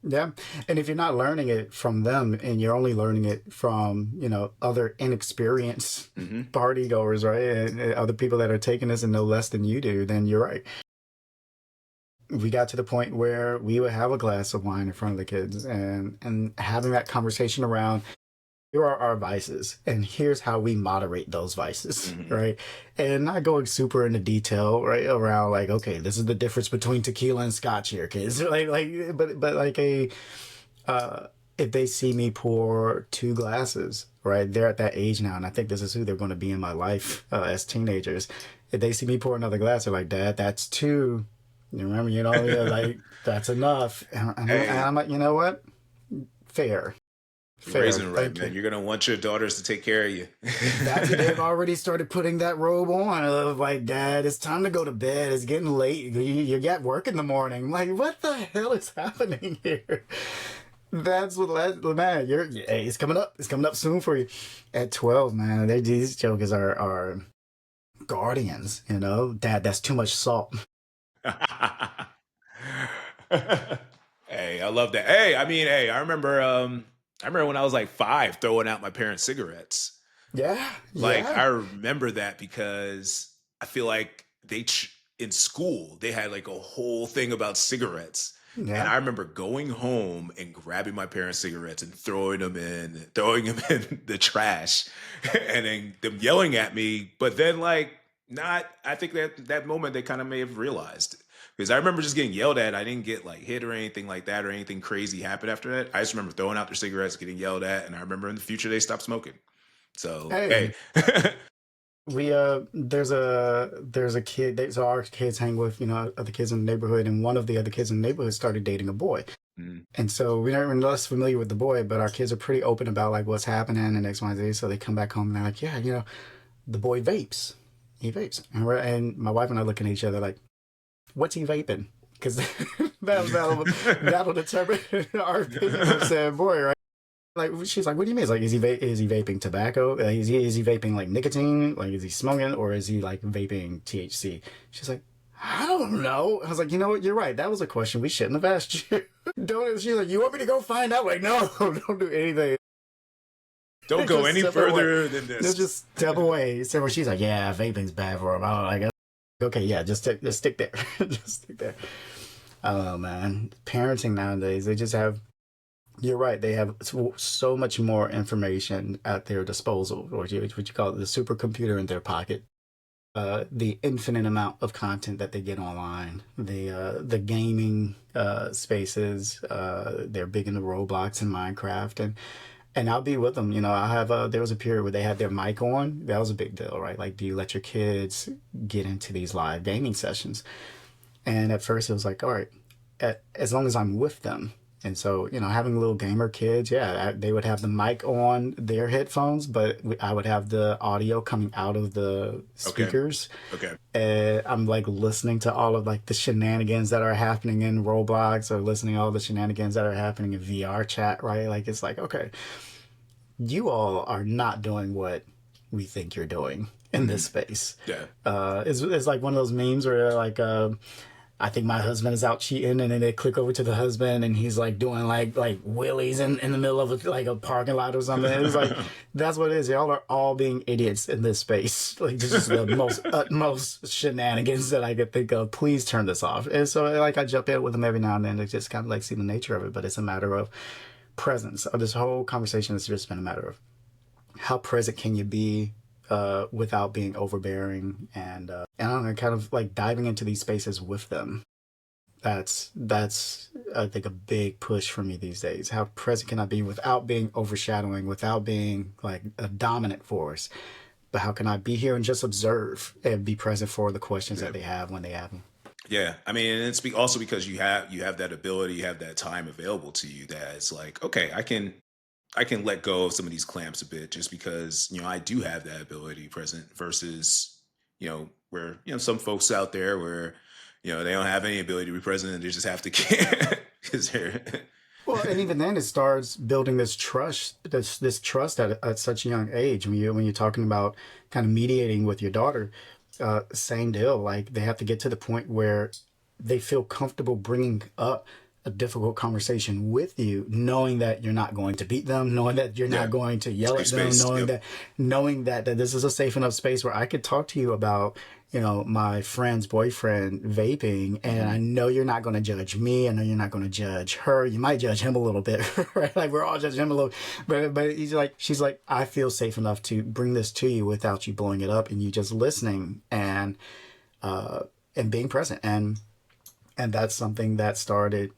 Yeah. And if you're not learning it from them and you're only learning it from, other inexperienced Hmm. party goers, right? And other people that are taking this and know less than you do, then you're right. We got to the point where we would have a glass of wine in front of the kids and having that conversation around here are our vices, and here's how we moderate those vices, Hmm. right? And not going super into detail, right, around like, okay, this is the difference between tequila and scotch here, kids. But like uh, if they see me pour two glasses, right, they're at that age now, and I think this is who they're going to be in my life as teenagers. If they see me pour another glass, they're like, Dad, that's two. You remember, yeah, like that's enough. And Hey, I'm like, you know what? Fair, you're fair. raising it right, Thank man. you. You're gonna want your daughters to take care of you. They've already started putting that robe on of like, Dad, it's time to go to bed. It's getting late. You get work in the morning. I'm like, what the hell is happening here? That's what man. Hey, it's coming up. It's coming up soon for you. At 12, man. These jokers are guardians. Dad, that's too much salt. Hey, I love that. Hey, I mean, hey, I remember when I was like 5 throwing out my parents' cigarettes. Yeah, Like yeah, I remember that because I feel like in school they had like a whole thing about cigarettes. And yeah. I remember going home and grabbing my parents' cigarettes and throwing them in the trash, and then them yelling at me. But then, like, not. I think that moment they kind of may have realized, because I remember just getting yelled at. I didn't get like hit or anything like that, or anything crazy happened after that. I just remember throwing out their cigarettes, getting yelled at, and I remember in the future they stopped smoking. So hey, Hey, we there's a kid. So our kids hang with other kids in the neighborhood, and one of the other kids in the neighborhood started dating a boy. Mm, And so we aren't less familiar with the boy, but our kids are pretty open about like what's happening and X, Y, Z. So they come back home and they're like, yeah, the boy vapes. He vapes. And my wife and I looking at each other like, what's he vaping? Because that'll determine our opinion of said boy, right? Like she's like, what do you mean? It's like, is he vaping tobacco? Is he vaping like nicotine? Like, is he smoking or is he like vaping THC? She's like, I don't know. I was like, you know what? You're right. That was a question we shouldn't have asked you. Don't. She's like, you want me to go find out? Like, no, don't do anything. don't go Just any step away. further than this. Just step away. So she's like, yeah, vaping's bad for him. I'm like, okay, yeah, just stick there. Just stick there. I don't know, man. Parenting nowadays, they just have. You're right. They have so much more information at their disposal, or what you call it, the supercomputer in their pocket. The infinite amount of content that they get online, the gaming spaces. They're big into Roblox and Minecraft, and I'll be with them. I have there was a period where they had their mic on. That was a big deal, right? Like, do you let your kids get into these live gaming sessions? And at first, it was like, all right, as long as I'm with them. And so, having little gamer kids, yeah, they would have the mic on their headphones, but I would have the audio coming out of the Okay. speakers. Okay. And I'm like listening to all of like the shenanigans that are happening in Roblox, or listening to all the shenanigans that are happening in VR chat, right? Like, it's like, okay, you all are not doing what we think you're doing in this Hmm. space. Yeah. It's like one of those memes where they're like, I think my husband is out cheating, and then they click over to the husband, and he's like doing like wheelies in the middle of a parking lot or something. It's like that's what it is. Y'all are all being idiots in this space. Like, this is the most utmost shenanigans that I could think of. Please turn this off. And so like I jump in with them every now and then to just kind of like see the nature of it. But it's a matter of presence. This whole conversation has just been a matter of how present can you be without being overbearing, and I don't know, kind of like diving into these spaces with them. That's I think a big push for me these days. How present can I be without being overshadowing, without being like a dominant force? But how can I be here and just observe and be present for the questions Yeah. that they have when they have them? Yeah. I mean, and it's also because you have that ability, you have that time available to you, that it's like, okay, I can let go of some of these clamps a bit, just because I do have that ability present, versus where some folks out there where they don't have any ability to be present, and they just have to because they're Well, and even then, it starts building this trust at such a young age. When you're talking about kind of mediating with your daughter, same deal. Like, they have to get to the point where they feel comfortable bringing up a difficult conversation with you, knowing that you're not going to beat them, knowing that you're Yeah. not going to yell Safe at them, space. Yep. knowing that this is a safe enough space where I could talk to you about, my friend's boyfriend vaping, and I Mhm. know you're not going to judge me. I know you're not going to judge her. You might judge him a little bit, right? Like we're all judging him a little, but she's like, I feel safe enough to bring this to you without you blowing it up and you just listening uh, and being present. And that's something that started,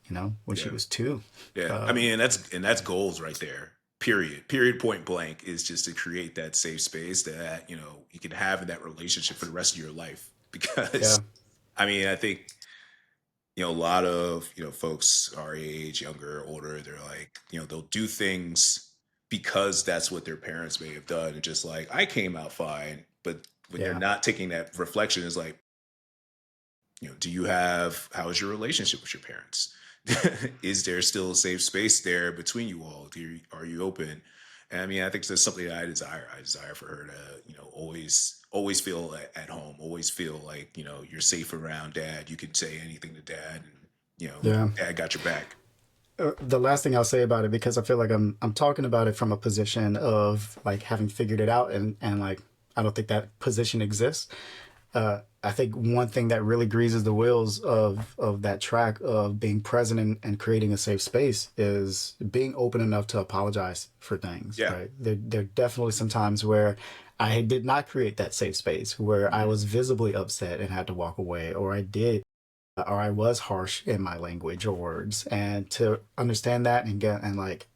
when she Yeah. was 2. Yeah. I Uh, mean, and that's goals right there. Period. Period. Point blank is just to create that safe space that you can have in that relationship for the rest of your life. Because yeah, I mean, I think a lot of folks our age, younger, older, they're like they'll do things because that's what their parents may have done, and just like I came out fine, but when they're yeah, not taking that reflection, is like do you have how is your relationship with your parents? Is there still a safe space there between you all? Are you open? And I mean, I think that's something that I desire. I desire for her to, always feel at home, always feel like, you're safe around dad. You can say anything to dad, and, yeah. dad got your back. The last thing I'll say about it, because I feel like I'm talking about it from a position of like having figured it out, and like I don't think that position exists. I think one thing that really greases the wheels of that track of being present and creating a safe space is being open enough to apologize for things. Yeah. Right? There definitely some times where I did not create that safe space, where I Mhm. was visibly upset and had to walk away, or I was harsh in my language or words, and to understand that and get and like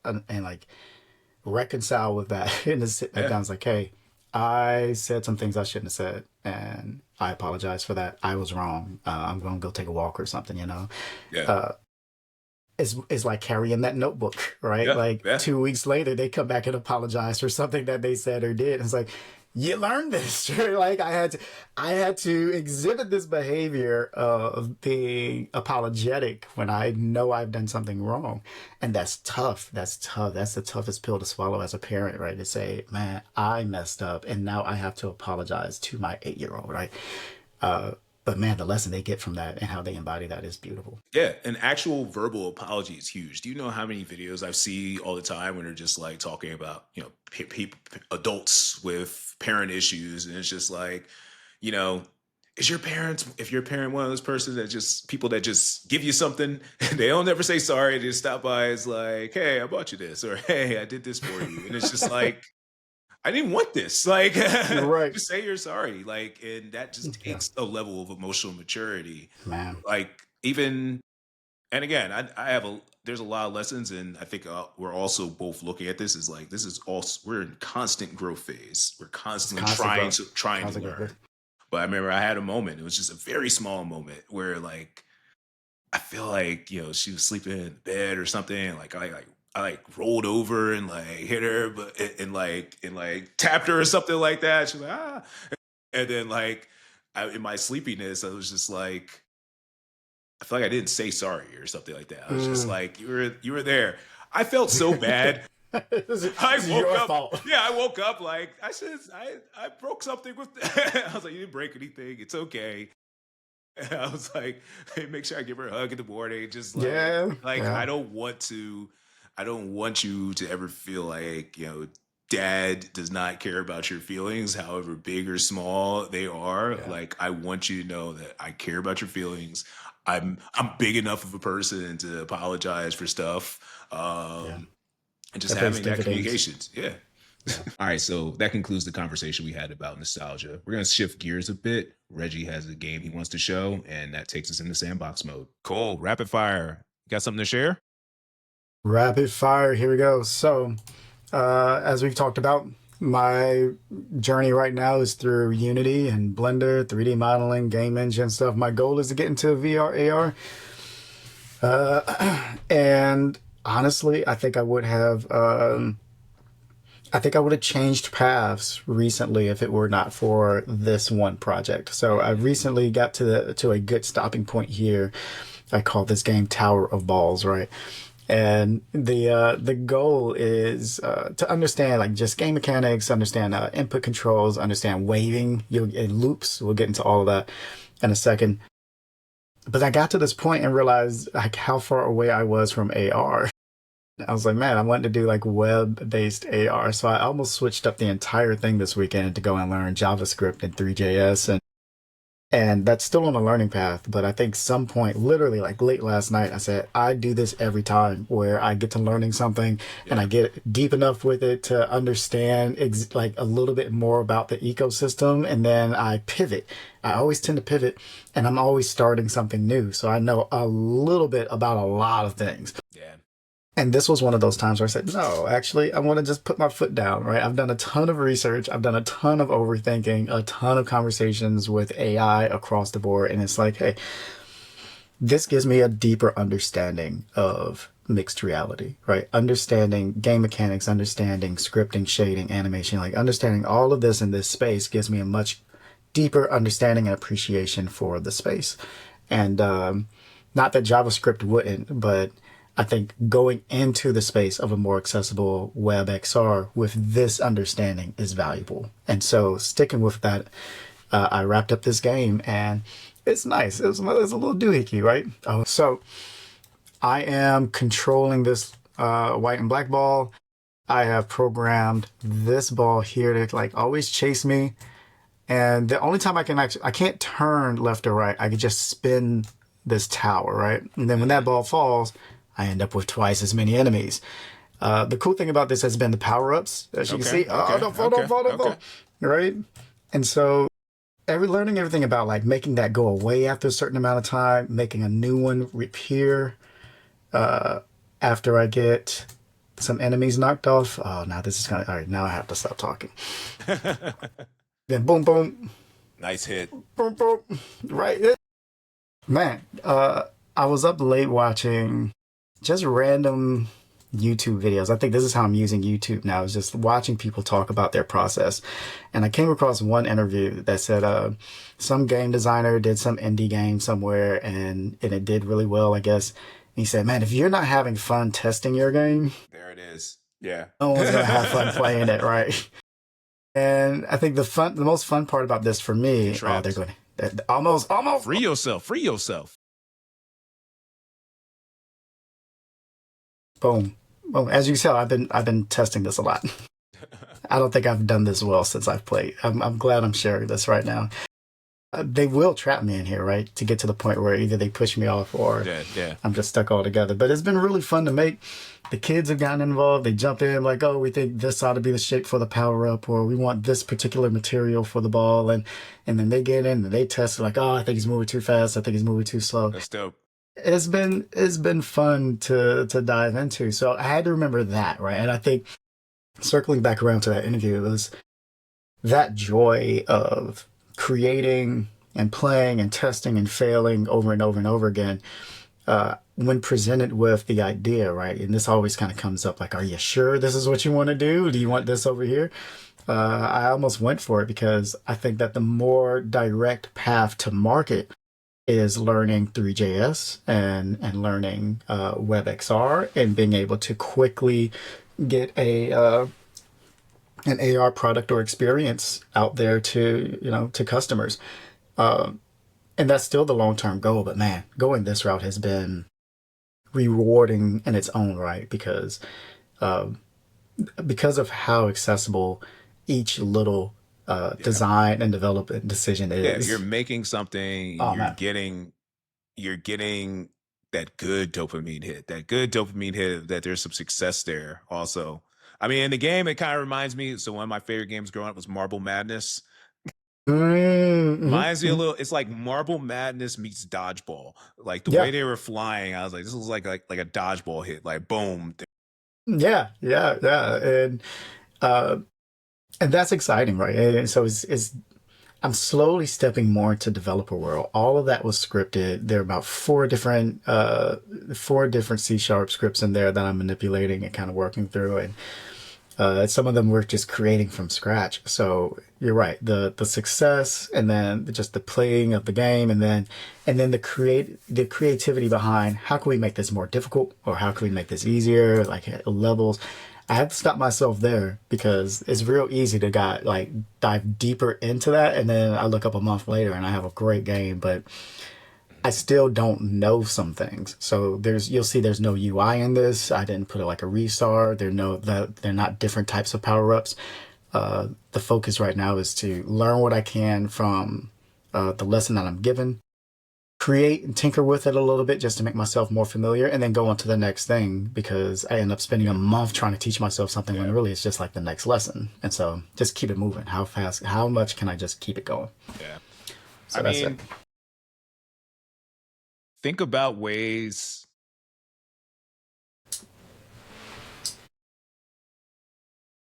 reconcile with that and to sit back Yeah. down. It's like, hey, I said some things I shouldn't have said, and I apologize for that. I was wrong. I'm going to go take a walk or something. Yeah. Uh, it's like carrying that notebook, right? Yeah. Like Yeah. 2 weeks later, they come back and apologize for something that they said or did. It's like, you learned this. Like I had to exhibit this behavior of being apologetic when I know I've done something wrong, and that's tough. That's tough. That's the toughest pill to swallow as a parent, right? To say, man, I messed up, and now I have to apologize to my 8-year old, right? Uh, but man, the lesson they get from that and how they embody that is beautiful. Yeah, an actual verbal apology is huge. Do you know how many videos I see all the time when they're just like talking about, adults with parent issues, and it's just like, you know, if your parent one of those persons that just people that just give you something and they don't ever say sorry, they just stop by, is like, hey, I bought you this, or hey, I did this for you, and it's just like, I didn't want this. Like, Right. just say you're sorry. Like, and that just Yeah, takes a level of emotional maturity. man. Like, even and again, I have there's a lot of lessons, and I think we're also both looking at this as like this is also we're in constant growth phase. We're It's constantly constant trying growth. to trying to Constant growth. learn. But I remember I had a moment. It was just a very small moment where like I feel like she was sleeping in bed or something. And like I rolled over and like hit her, but and like tapped her or something like that. She's like ah, and then like in my sleepiness, I was just like I feel like I didn't say sorry or something like that. I was just Mm. like, you were there. I felt so bad. I This is woke your up. fault. Yeah, I woke up like I broke something with. I was like, you didn't break anything. It's okay. And I was like, hey, make sure I give her a hug in the morning. Just Yeah, like yeah, I don't want you to ever feel like dad does not care about your feelings, however big or small they are. yeah, Like I want you to know that I care about your feelings. I'm big enough of a person to apologize for stuff. yeah. And just That pays having that dividends. communications. Yeah. Yeah. All right, so that concludes the conversation we had about nostalgia. We're going to shift gears a bit. Reggie has a game he wants to show, and that takes us into sandbox mode. Cool. Rapid fire. You got something to share? Rapid fire. Here we go. So, as we've talked about, my journey right now is through Unity and Blender, 3D modeling, game engine stuff. My goal is to get into VR, AR. And honestly, I think I would have changed paths recently if it were not for this one project. So I recently got to a good stopping point here. I call this game Tower of Balls, right? And the goal is to understand like just game mechanics, understand input controls, understand waving, and loops. We'll get into all of that in a second. But I got to this point and realized like how far away I was from AR. I was like, man, I wanted to do like web-based AR. So I almost switched up the entire thing this weekend to go and learn JavaScript and 3JS, and that's still on a learning path. But I think some point, literally like late last night, I said, I do this every time where I get to learning something and Yeah. I get deep enough with it to understand like a little bit more about the ecosystem. And then I pivot. I always tend to pivot and I'm always starting something new. So I know a little bit about a lot of things. Yeah. And this was one of those times where I said, no, actually, I want to just put my foot down, right? I've done a ton of research. I've done a ton of overthinking, a ton of conversations with AI across the board. And it's like, hey, this gives me a deeper understanding of mixed reality, right? Understanding game mechanics, understanding scripting, shading, animation, like understanding all of this in this space gives me a much deeper understanding and appreciation for the space. And not that JavaScript wouldn't, but I think going into the space of a more accessible web XR with this understanding is valuable. And so sticking with that, I wrapped up this game and it's nice. It's a little doohickey, right? So I am controlling this white and black ball. I have programmed this ball here to like always chase me. And the only time I can't turn left or right. I can just spin this tower, right? And then when that Hmm. ball falls, I end up with twice as many enemies. The cool thing about this has been the power ups, as you can Okay. see. Oh, Okay. don't fall, don't Okay. fall, don't Okay. fall. Right? And so learning everything about like making that go away after a certain amount of time, making a new one reappear after I get some enemies knocked off. Oh, now this is gonna. All right, now I have to stop talking. Then boom, boom, Nice hit. boom, boom. Right, man. I was up late watching just random YouTube videos. I think this is how I'm using YouTube now, is just watching people talk about their process. And I came across one interview that said some game designer did some indie game somewhere and it did really well, I guess. And he said, man, if you're not having fun testing your game, There it is. Yeah. no one's gonna have fun playing it, right? And I think the most fun part about this for You're me, oh, they're trapped. going, almost. Free yourself. Free yourself. Boom. Boom. As you can tell, I've been testing this a lot. I don't think I've done this well since I've played. I'm glad I'm sharing this right now. They will trap me in here, right? To get to the point where either they push me off or Yeah. Yeah. I'm just stuck altogether. But it's been really fun to make. The kids have gotten involved. They jump in like, oh, we think this ought to be the shape for the power up, or we want this particular material for the ball, and then they get in and they test like, oh, I think he's moving too fast. I think he's moving too slow. That's dope. It's been fun to dive into. So I had to remember that, right? And I think circling back around to that interview, it was that joy of creating and playing and testing and failing over and over and over again. When presented with the idea, right? And this always kind of comes up like, are you sure this is what you want to do? Do you want this over here? I almost went for it because I think that the more direct path to market is learning 3JS and learning WebXR and being able to quickly get an AR product or experience out there to to customers. And that's still the long term goal. But man, going this route has been rewarding in its own right um, because of how accessible each little Yeah. design and development decision Yeah. You're is. making something. Oh You're man. getting. You're getting that good dopamine hit. That good dopamine hit. That there's some success there. Also, I mean, in the game, it kind of reminds me. So one of my favorite games growing up was Marble Madness. Mm-hmm. Reminds me a Mm-hmm. little. It's like Marble Madness meets dodgeball. Like the way Yeah. they were flying, I was like, this was like a dodgeball hit. Like boom. Yeah. Yeah. Yeah. Uh, and that's exciting, right? And so it's I'm slowly stepping more into developer world. All of that was scripted. There are about four different C sharp scripts in there that I'm manipulating and kind of working through, and some of them we're just creating from scratch. So you're right. The success, and then just the playing of the game, and then the creativity behind how can we make this more difficult, or how can we make this easier, like levels. I had to stop myself there because it's real easy to dive deeper into that, and then I look up a month later and I have a great game. But I still don't know some things. So you'll see there's no UI in this. I didn't put it like a restart. They're not different types of power ups. The focus right now is to learn what I can from the lesson that I'm given, create and tinker with it a little bit just to make myself more familiar, and then go on to the next thing because I end up spending a month trying to teach myself something when really it's just like the next lesson. And so just keep it moving. How fast, how much can I just keep it going? Yeah. I So that's it. mean, think about ways.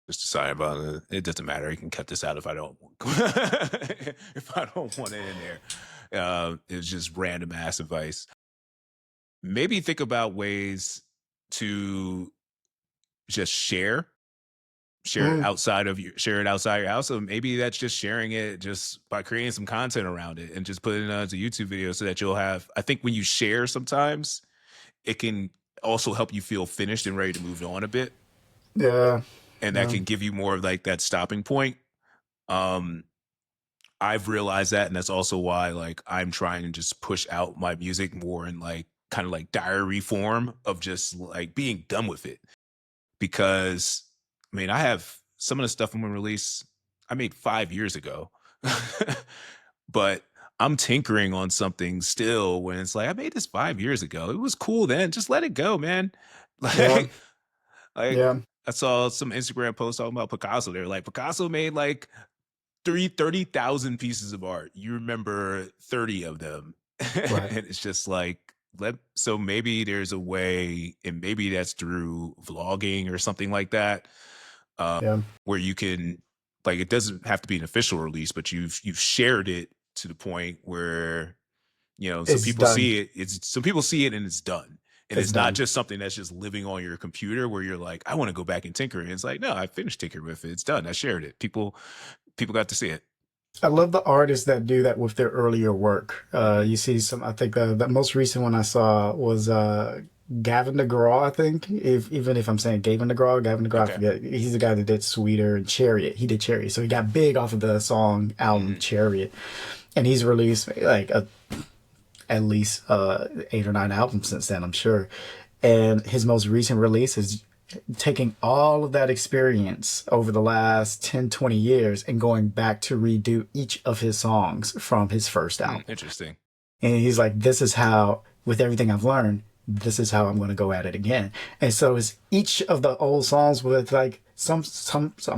Just sorry about it. It doesn't matter. You can cut this out if I don't. If I don't want it in there, it's just random ass advice. Maybe think about ways to just Mm, share it outside your house. So maybe that's just sharing it just by creating some content around it and just putting it as a YouTube video so that you'll have. I think when you share, sometimes it can also help you feel finished and ready to move on a bit, yeah. and that Yeah. can give you more of like that stopping point. Um, I've realized that, and that's also why like I'm trying to just push out my music more in like kind of like diary form of just like being done with it. Because I mean, I have some of the stuff I'm gonna release I made 5 years ago, but I'm tinkering on something still when it's like I made this 5 years ago. It was cool then. Just let it go, man. Yeah. Like, like Yeah. I saw some Instagram posts talking about Picasso. They're like, Picasso made like 30,000 pieces of art. You remember 30 of them. Right. And it's just like, so maybe there's a way, and maybe that's through vlogging or something like that, uh, Yeah. where you can, like, it doesn't have to be an official release, but you've shared it to the point where, some It's people done. see it. Some people see it and it's done. And It's it's not done. just something that's just living on your computer where you're like, I want to go back and tinker. And it's like, no, I finished tinkering with it. It's done. I shared it. People got to see it. I love the artists that do that with their earlier work. You see some. I think the most recent one I saw was Gavin DeGraw. I think if even if I'm saying Gavin DeGraw, I Okay. forget. He's the guy that did Sweeter and Chariot. He did Chariot, so he got big off of the song album Mhm. Chariot, and he's released like at least 8 or 9 albums since then, I'm sure. And his most recent release is taking all of that experience over the last 10, 20 years and going back to redo each of his songs from his first album. Interesting. And he's like, this is how, with everything I've learned, this is how I'm going to go at it again. And so it's each of the old songs with like some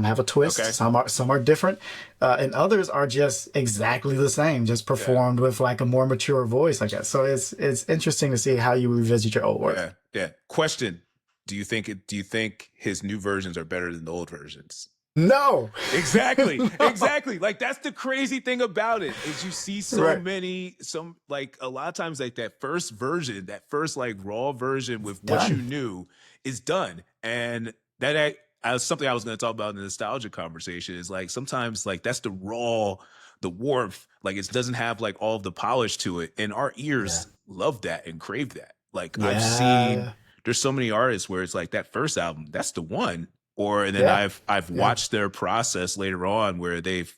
have a twist, Okay. some are different, and others are just exactly the same, just Yeah. performed with like a more mature voice, I guess. So it's interesting to see how you revisit your old work. Yeah. Yeah. Question. Do you think his new versions are better than the old versions? No, Exactly. no, Exactly. Like that's the crazy thing about it is you see so right? many some like a lot of times like that first version, that first like raw version It's with what you done. knew is done. And something I was going to talk about in the nostalgia conversation is like sometimes like that's the warmth, like it doesn't have like all of the polish to it. And our Yeah, ears love that and crave that. Like I've seen yeah, there's so many artists where it's like that first album, that's the one. Or and then yeah, I've yeah, watched their process later on where they've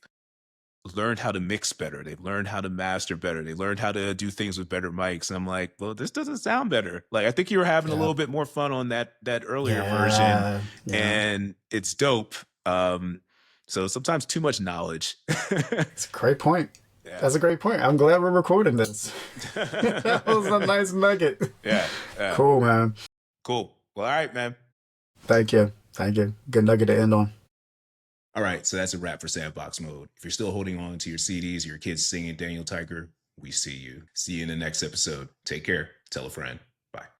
learned how to mix better, they've learned how to master better, they learned how to do things with better mics, and I'm like, well, this doesn't sound better. Like I think you were having a yeah, little bit more fun on that earlier version, yeah, yeah. and it's dope. So sometimes too much knowledge. It's a great point. Yeah. That's a great point. I'm glad we're recording this. That was a nice nugget. Yeah. Yeah. Cool, man. Cool. Well, all right, man. Thank you. Thank you. Good nugget to end on. All right, so that's a wrap for Sandbox Mode. If you're still holding on to your CDs, your kids singing Daniel Tiger, we see you. See you in the next episode. Take care. Tell a friend. Bye.